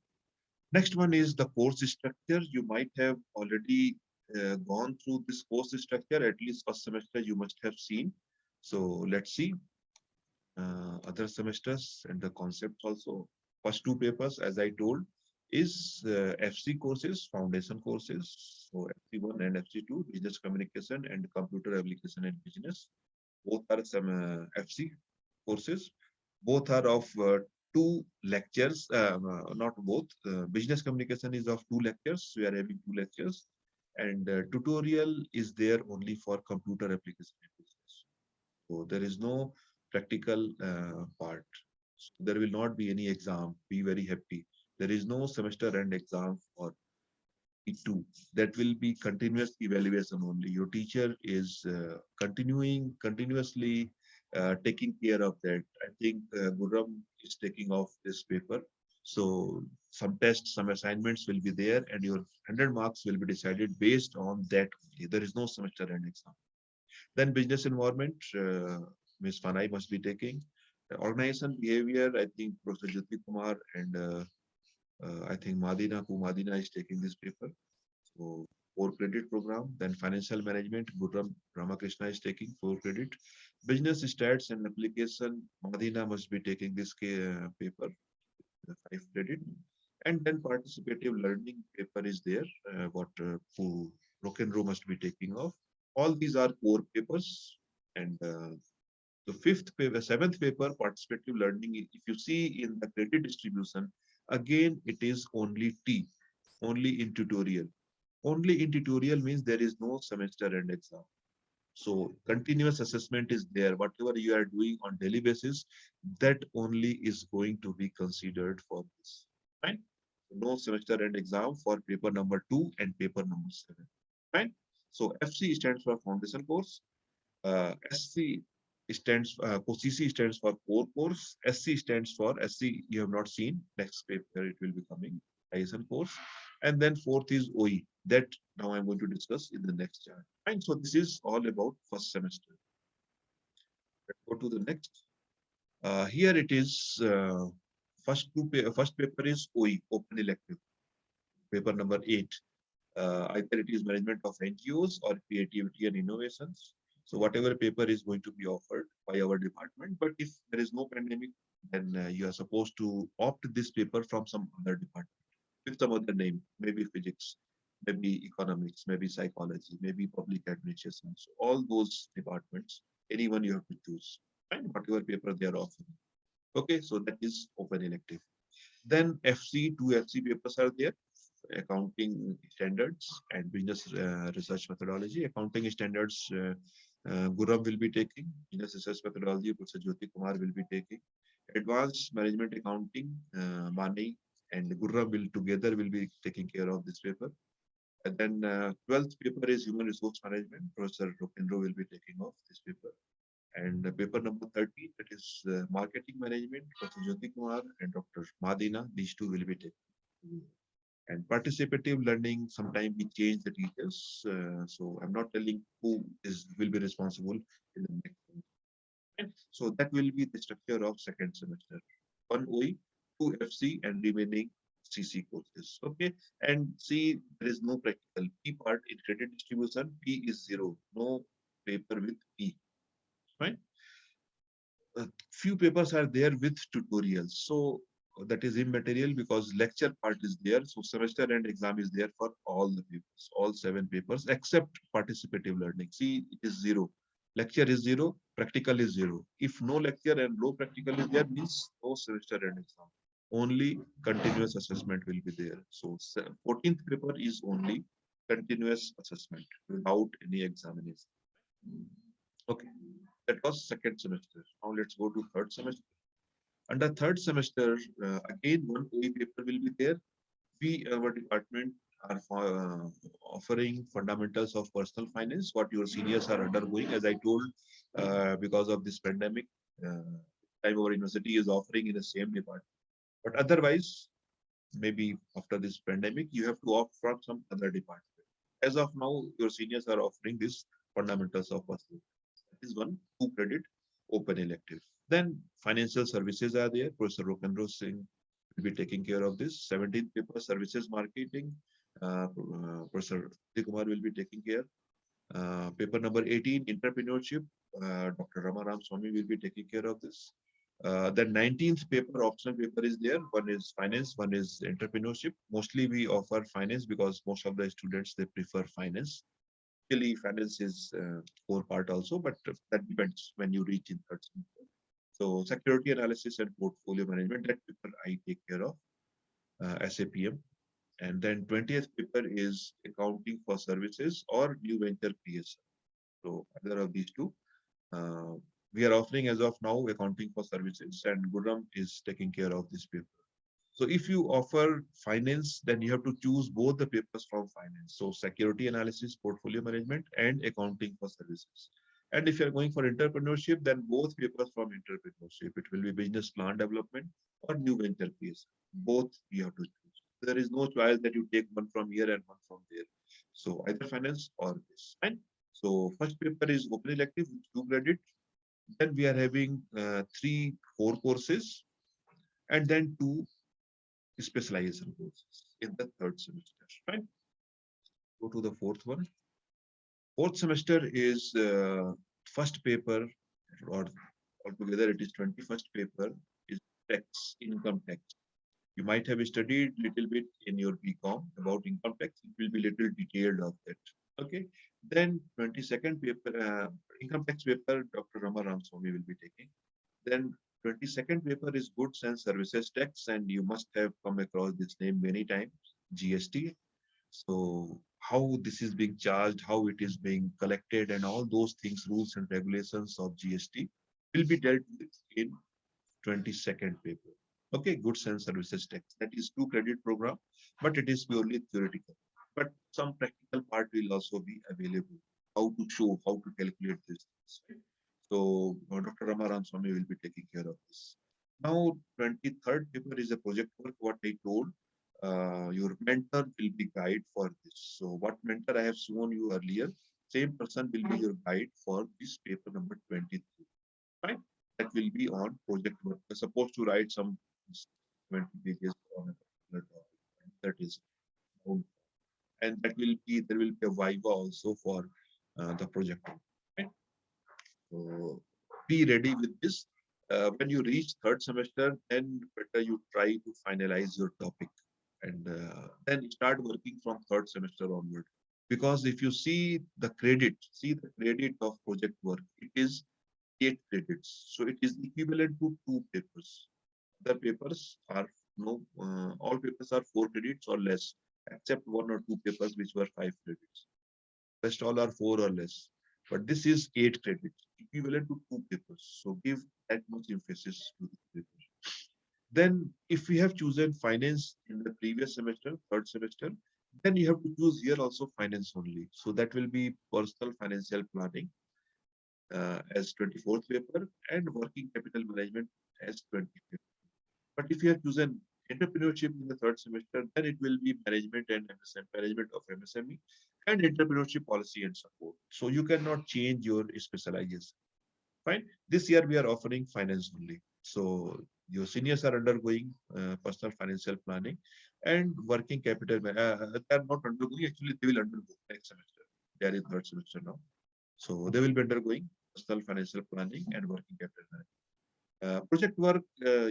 Next one is the course structure. You might have already gone through this course structure, at least first semester you must have seen. So let's see other semesters and the concepts also. First two papers, as I told, is FC courses, foundation courses. So FC1 and FC2, business communication and computer application and business. Both are some FC courses. Both are of two lectures, not both. Business communication is of two lectures. We are having two lectures. And tutorial is there only for computer application and business. So there is no practical part. So there will not be any exam. Be very happy. There is no semester end exam for E2. That will be continuous evaluation only. Your teacher is continuously taking care of that. I think Gurram is taking off this paper. So some tests, some assignments will be there, and your 100 marks will be decided based on that only. There is no semester end exam. Then business environment, Ms. Fanai must be taking. Organization behavior, I think Professor Jyoti Kumar and I think Madina is taking this paper. So 4 credit program. Then financial management, Gurram Ramakrishna is taking 4 credit. Business stats and application, Madina must be taking this paper, 5 credit. And then participative learning paper is there, what Rokenro must be taking off. All these are core papers. And the fifth paper, seventh paper, participative learning, if you see in the credit distribution, again, it is only T, only in tutorial. Only in tutorial means there is no semester end exam. So continuous assessment is there. Whatever you are doing on daily basis, that only is going to be considered for this. Right? No semester end exam for paper number 2 and paper number 7. Right? So FC stands for foundation course. SC stands CC stands for core course. SC stands for SC. You have not seen. Next paper it will be coming. Liaison course. And then fourth is OE. That now I'm going to discuss in the next chart. Fine. So this is all about first semester. Let's go to the next. Here it is. First paper is OE, Open Elective. Paper number 8. Either it is management of NGOs or creativity and innovations. So whatever paper is going to be offered by our department, but if there is no pandemic, then you are supposed to opt this paper from some other department with some other name, maybe physics, maybe economics, maybe psychology, maybe public administration. So all those departments, anyone you have to choose, and whatever paper they are offering. Okay, so that is open elective. Then FC, two FC papers are there, accounting standards and business research methodology. Accounting standards, Gurram will be taking. Business research methodology, Professor Jyoti Kumar will be taking. Advanced management accounting, Mani and Gurram will be taking care of this paper. And then 12th paper is human resource management. Professor Rokendro will be taking off this paper. And paper number 30, that is marketing management, Professor Jyoti Kumar and Dr. Madina, these two will be taking. And participative learning, sometimes we change the teachers. So I'm not telling who will be responsible in the next one. And so that will be the structure of second semester. 1 OE, 2 FC, and remaining CC courses. Okay. And see, there is no practical. P part in credit distribution, P is 0. No paper with P. Right? Few papers are there with tutorials. So that is immaterial because lecture part is there. So semester and exam is there for all the papers, all 7 papers, except participative learning. See, it is 0. Lecture is 0, practical is 0. If no lecture and no practical is there, means no semester and exam. Only continuous assessment will be there. So 14th paper is only continuous assessment without any examination. Okay. That was second semester. Now let's go to third semester. Under third semester, again one OE paper will be there. We, our department, are offering fundamentals of personal finance, what your seniors are undergoing. As I told, because of this pandemic, time our university is offering in the same department. But otherwise, maybe after this pandemic, you have to opt from some other department. As of now, your seniors are offering this fundamentals of personal. That is one 2 credit open elective. Then financial services are there. Professor Rokandro Singh will be taking care of this. 17th paper services marketing. Professor Kumar will be taking care. Paper number 18 entrepreneurship. Dr. Ramaram Swami will be taking care of this. The 19th paper, optional paper is there. One is finance, one is entrepreneurship. Mostly we offer finance because most of the students, they prefer finance. Really, finance is core part also, but that depends when you reach in third semester. So security analysis and portfolio management, that paper I take care of, SAPM. And then 20th paper is accounting for services or new venture creation. So either of these two. Uh, we are offering as of now accounting for services, and Gurram is taking care of this paper. So if you offer finance, then you have to choose both the papers from finance. So security analysis, portfolio management, and accounting for services. And if you're going for entrepreneurship, then both papers from entrepreneurship. It will be business plan development or new venture case. Both you have to choose. There is no choice that you take one from here and one from there. So either finance or this. And so first paper is open elective, 2 credit. Then we are having 3 core courses, and then 2 specialization courses in the third semester. Right? Go to the fourth one. Fourth semester is first paper, or altogether it is 21st paper, is tax, income tax. You might have studied little bit in your BCom about income tax. It will be little detailed of that. Okay. Then 22nd paper, income tax paper, Dr. Rama Ramswamy will be taking. Then 22nd paper is goods and services tax, and you must have come across this name many times, GST. So how this is being charged, how it is being collected, and all those things, rules and regulations of GST will be dealt with in 22nd paper. Okay, goods and services tax. That is 2 credit program, but it is purely theoretical. But some practical part will also be available. How to show, how to calculate this. Right? So Dr. Ramaram Swami will be taking care of this. Now, 23rd paper is a project work, what I told. Your mentor will be guide for this. So what mentor I have shown you earlier, same person will be your guide for this paper number 23. Right? That will be on project work. You're supposed to write some 20 pages on a particular topic. That is, and that will be, there will be a viva also for the project. Right? So be ready with this. When you reach third semester, then better you try to finalize your topic, and then start working from third semester onward. Because if you see the credit of project work, it is 8 credits. So it is equivalent to 2 papers. The papers are no, all papers are 4 credits or less, except 1 or 2 papers which were 5 credits. Rest all are 4 or less. But this is 8 credits, equivalent to 2 papers. So give that much emphasis to the paper. Then, if we have chosen finance in the previous semester, third semester, then you have to choose here also finance only. So that will be personal financial planning as 24th paper and working capital management as 25th. But if you have chosen entrepreneurship in the third semester, then it will be management and MSM, management of MSME and entrepreneurship policy and support. So you cannot change your specialization. Fine. This year we are offering finance only. So your seniors are undergoing personal financial planning and working capital. They are not undergoing. Actually, they will undergo next semester. They are in third semester now. So they will be undergoing personal financial planning and working capital management. Project work,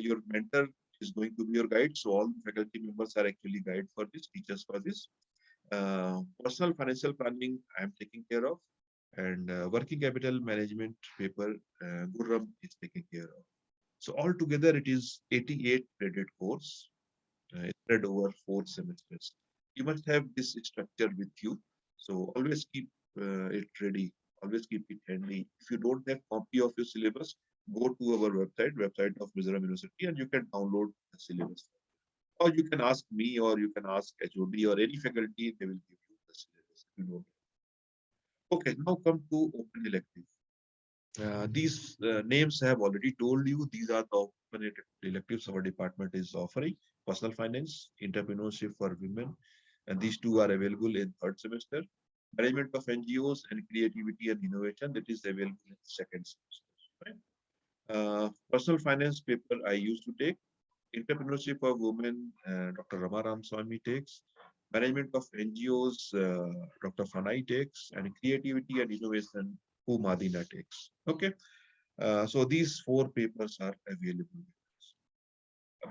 your mentor is going to be your guide. So all faculty members are actually guide for this, teachers for this. Personal financial planning, I am taking care of. And working capital management paper, Gurram is taking care of. So altogether, it is 88 credit course spread over 4 semesters. You must have this structure with you. So always keep it ready always keep it handy. If you don't have copy of your syllabus, go to our website of Mizoram University, and you can download the syllabus. Or you can ask me, or you can ask HOD or any faculty, they will give you the syllabus. You know. Okay, now come to open elective. These names I have already told you. These are the open electives our department is offering. Personal finance, entrepreneurship for women, and these two are available in third semester. Management of NGOs and creativity and innovation, that is available in second semester. Right? Personal finance paper I used to take. Entrepreneurship for women, Dr. Rama Ram Swami takes. Management of NGOs, Dr. Fanai takes. And creativity and innovation, who Madina takes. Okay. So these four papers are available.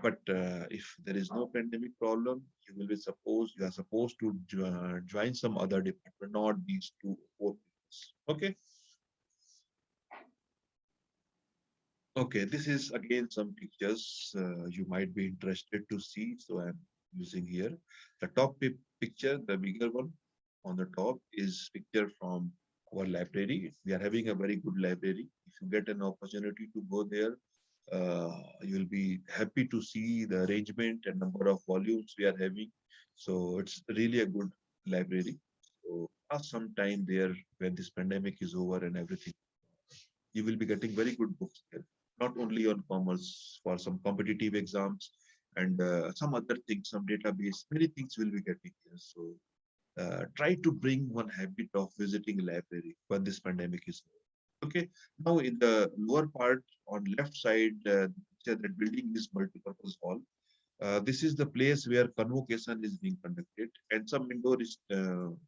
But if there is no pandemic problem, you are supposed to join some other department, not these two four papers. Okay. Okay, this is again some pictures you might be interested to see. So I'm using here. The top picture, the bigger one on the top is picture from our library. We are having a very good library. If you get an opportunity to go there, you'll be happy to see the arrangement and number of volumes we are having. So it's really a good library. So pass some time there when this pandemic is over and everything. You will be getting very good books there, not only on commerce, for some competitive exams and some other things, some database, many things will be getting here. So try to bring one habit of visiting library when this pandemic is over. Okay. Now in the lower part on left side, that building is multi-purpose hall. This is the place where convocation is being conducted, and some indoor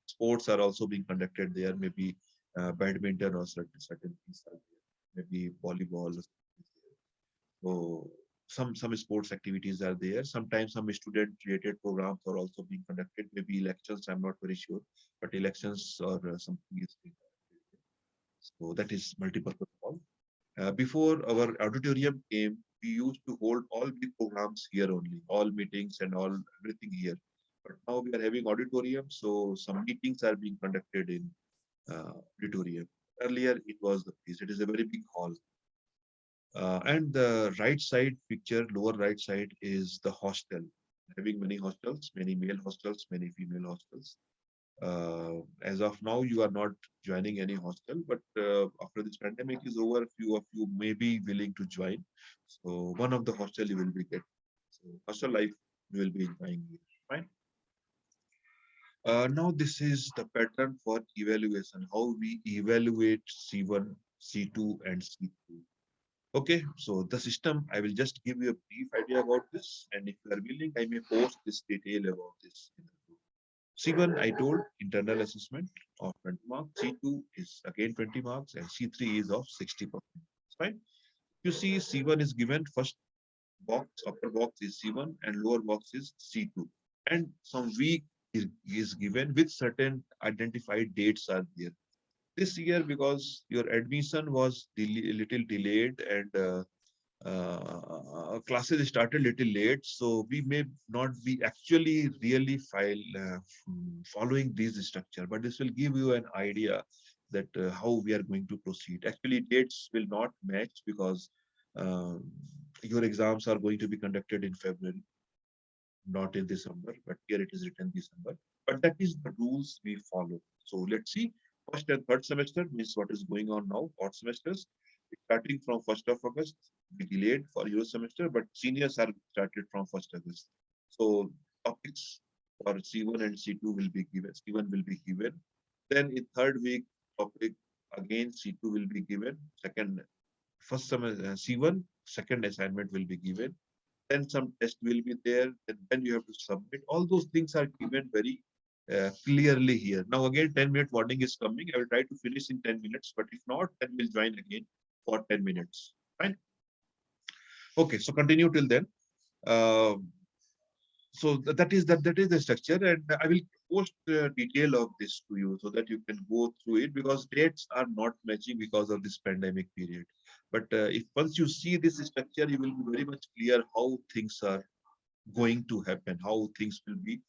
sports are also being conducted there. Maybe badminton or certain things are there. Maybe volleyball. So some sports activities are there. Sometimes some student-related programs are also being conducted. Maybe elections. I'm not very sure, but elections or something is being conducted. So that is multi-purpose hall. Before our auditorium came, we used to hold all the programs here only, all meetings and all everything here. But now we are having auditorium, so some meetings are being conducted in auditorium. Earlier it was the place. It is a very big hall. And the right side picture, lower right side, is the hostel. Having many hostels, many male hostels, many female hostels. As of now, you are not joining any hostel, but after this pandemic is over, few of you may be willing to join. So one of the hostel you will be getting. So hostel life you will be enjoying here, right? Now this is the pattern for evaluation, how we evaluate C1, C2, and C3. Okay, so the system, I will just give you a brief idea about this, and if you are willing, I may post this detail about this in the group. C1, I told internal assessment of 20 marks. C2 is again 20 marks, and C3 is of 60%. Fine. You see, C1 is given first box, upper box is C1, and lower box is C2. And some week is given with certain identified dates are there. This year, because your admission was a little delayed and classes started little late, so we may not be actually really following this structure, but this will give you an idea that how we are going to proceed. Actually, dates will not match because um, your exams are going to be conducted in February, not in December, but here it is written December. But that is the rules we follow. So let's see. First and third semester means what is going on now. Fourth semesters starting from 1st of August, we delayed for your semester, but seniors are started from 1st August. So topics for C1 and C2 will be given. C1 will be given. Then in third week, topic again C2 will be given. First semester C1, second assignment will be given. Then some test will be there, and then you have to submit. All those things are given very clearly here. Now again, 10-minute warning is coming. I will try to finish in 10 minutes, but if not, then we'll join again for 10 minutes. Fine. Okay, so continue till then. Uh, so that is the structure, and I will post detail of this to you so that you can go through it, because dates are not matching because of this pandemic period. But if once you see this structure, you will be very much clear how things are going to happen, how things will be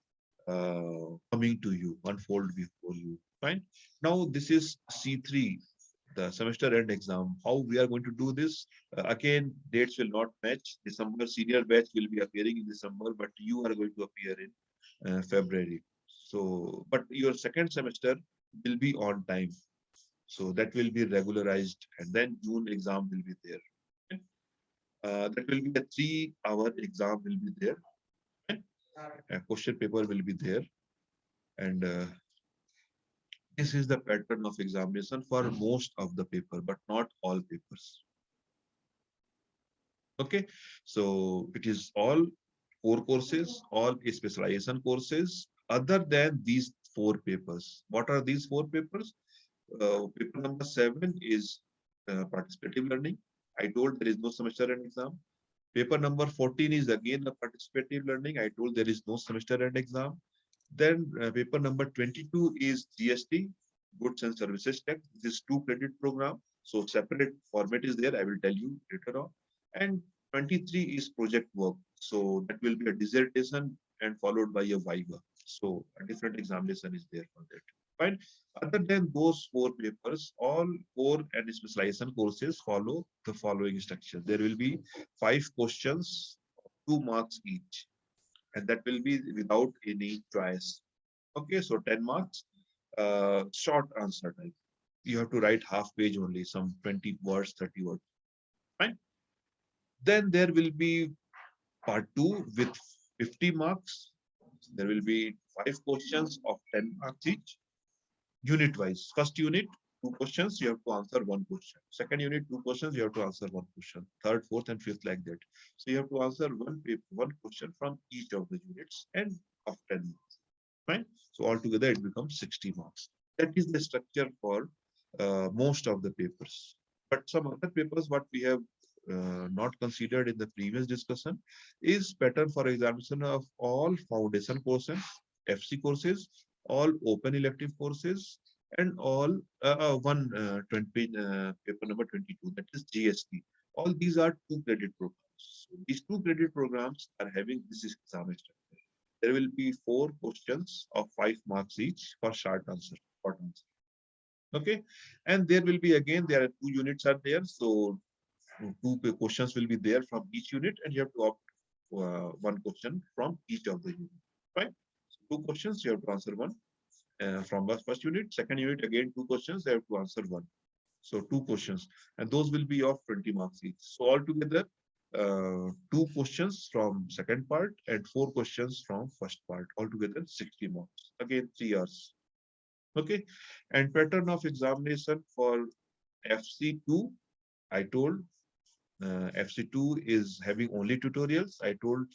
coming to you, unfold before you. Fine. Now this is C3, the semester end exam. How we are going to do this? Again, dates will not match. December senior batch will be appearing in December, but you are going to appear in February. So, but your second semester will be on time. So that will be regularized, and then June exam will be there. Okay. That will be a 3-hour exam will be there. Okay. A question paper will be there, and this is the pattern of examination for most of the paper, but not all papers. Okay, so it is all core courses, all specialization courses, other than these 4 papers. What are these 4 papers? Paper number 7 is participative learning. I told there is no semester end exam. Paper number 14 is again a participative learning. I told there is no semester end exam. Then paper number 22 is GST, Goods and Services Tax. This is 2 credit program. So separate format is there. I will tell you later on. And 23 is project work. So that will be a dissertation and followed by a viva. So a different examination is there for that. Fine. Other than those 4 papers, all core and specialization courses follow the following structure. There will be 5 questions, 2 marks each, and that will be without any choice. Okay, so 10 marks, short answer type. You have to write half page only, some 20 words, 30 words. Fine. Then there will be part 2 with 50 marks. There will be 5 questions of 10 marks each, unit wise. First unit, 2 questions, you have to answer 1 question. Second unit, 2 questions, you have to answer 1 question. Third, fourth, and fifth, like that. So you have to answer one question from each of the units and of 10 marks. Fine. So altogether it becomes 60 marks. That is the structure for most of the papers. But some other papers, what we have not considered in the previous discussion, is pattern for examination of all foundation courses, FC courses, all open elective courses, and all 20 paper number 22, that is GST. All these are 2 credit programs. So these 2 credit programs are having this exam structure. There will be 4 questions of 5 marks each for short answer. Short answer. Okay, and there will be again there are 2 units are there, so 2 questions will be there from each unit, and you have to opt 1 question from each of the unit. Right? So 2 questions you have to answer one from the first unit. Second unit again 2 questions they have to answer one. So 2 questions, and those will be of 20 marks each. So altogether, 2 questions from second part and 4 questions from first part. Altogether 60 marks. Again 3 hours. Okay, and pattern of examination for FC2. I told FC2 is having only tutorials. I told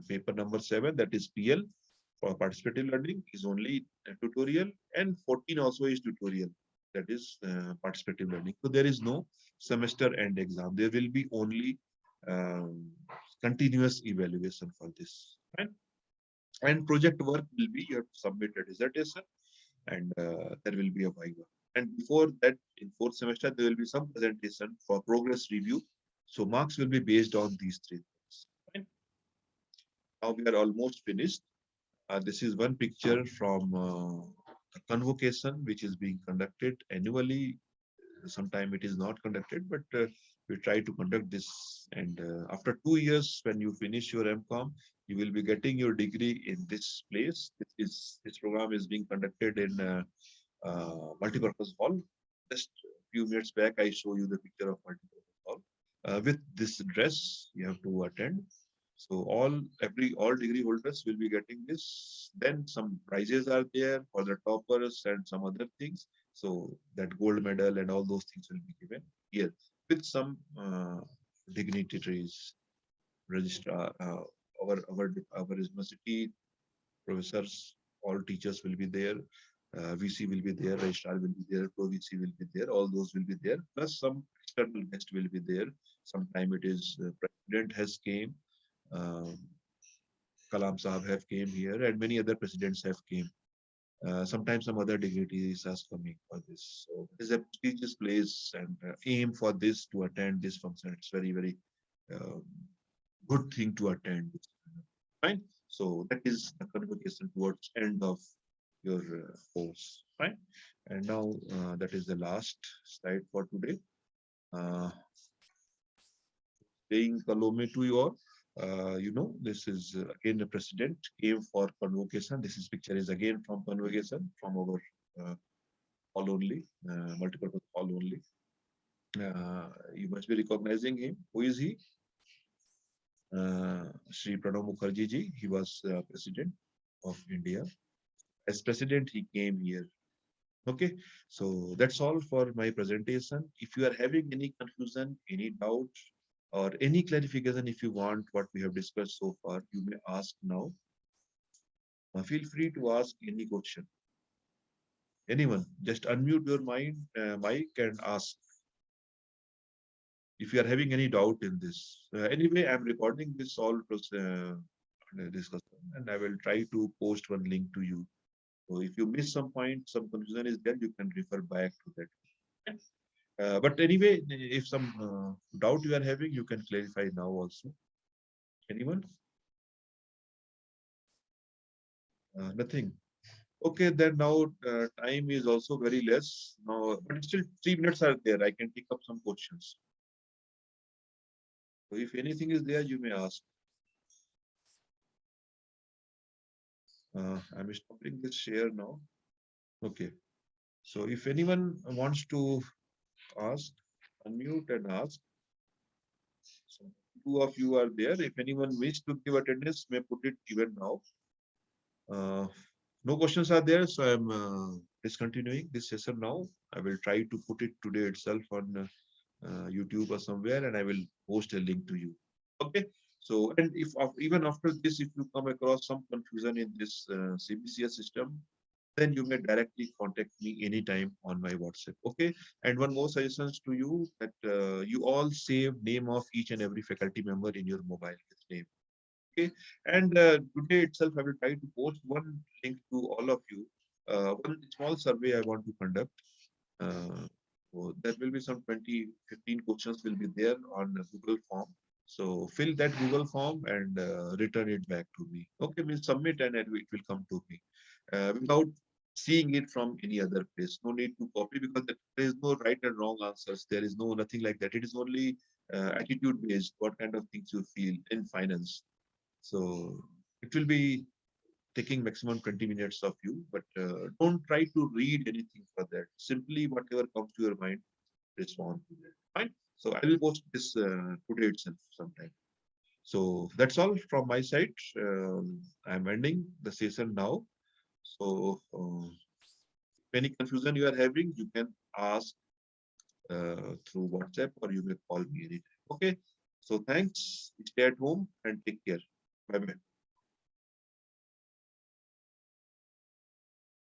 paper number 7, that is PL for participative learning, is only a tutorial, and 14 also is tutorial, that is participative learning. So there is no semester end exam. There will be only um, continuous evaluation for this. Right? And project work will be you have to submit a dissertation, and there will be a viva. And before that, in 4th semester, there will be some presentation for progress review. So marks will be based on these 3 things. Right? Now we are almost finished. This is one picture from a convocation which is being conducted annually. Sometime it is not conducted, but we try to conduct this. And after 2 years, when you finish your MCOM, you will be getting your degree in this place. This program is being conducted in multipurpose hall. Just a few minutes back, I show you the picture of multipurpose hall. With this dress, you have to attend. So all degree holders will be getting this. Then some prizes are there for the toppers and some other things. So that gold medal and all those things will be given here with some dignitaries, registrar, our university professors, all teachers will be there. VC will be there, registrar will be there, pro VC will be there. All those will be there. Plus some external guest will be there. Sometime it is president has came. Um, Kalam Sahab have came here, and many other presidents have came. Sometimes some other dignitaries are coming for this. So it is a prestigious place, and aim for this to attend this function. It's very, very um, good thing to attend. Fine. So that is the convocation towards end of your course. Fine. And now that is the last slide for today. Saying Kalome to you all. This is again the president came for convocation. This is picture is again from convocation from our hall only, multiple hall only. You must be recognizing him. Who is he? Sri Pranab Mukherjee ji. He was president of India. As president, he came here. Okay, so that's all for my presentation. If you are having any confusion, any doubt, or any clarification, if you want what we have discussed so far, you may ask now. Feel free to ask any question. Anyone, just unmute your mic and ask if you are having any doubt in this. Anyway, I'm recording this all discussion, and I will try to post one link to you. So if you miss some point, some confusion is there, you can refer back to that. But anyway, if some doubt you are having, you can clarify now also. Anyone? Nothing. Okay, then now time is also very less. Now, but still 3 minutes are there. I can pick up some questions. So if anything is there, you may ask. I'm stopping this share now. Okay. So if anyone wants to ask, unmute and ask. So two of you are there. If anyone wishes to give attendance, may put it even now. No questions are there, so I'm discontinuing this session now. I will try to put it today itself on YouTube or somewhere, and I will post a link to you. Okay. So, and if even after this, if you come across some confusion in this CBCS system, then you may directly contact me anytime on my WhatsApp. Okay. And one more suggestions to you that you all save name of each and every faculty member in your mobile name. Okay, and today itself, I will try to post one link to all of you. One small survey I want to conduct. So there will be some 15 questions will be there on the Google form. So fill that Google form and return it back to me. Okay, we'll submit and it will come to me without seeing it from any other place. No need to copy because there is no right and wrong answers. There is no nothing like that. It is only attitude based. What kind of things you feel in finance. So it will be taking maximum 20 minutes of you, but don't try to read anything for that. Simply whatever comes to your mind, respond to that. Fine. So I will post this today itself sometime. So that's all from my side. I'm ending the session now. So if any confusion you are having, you can ask through WhatsApp or you may call me anytime. Okay. So thanks. Stay at home and take care. Bye bye.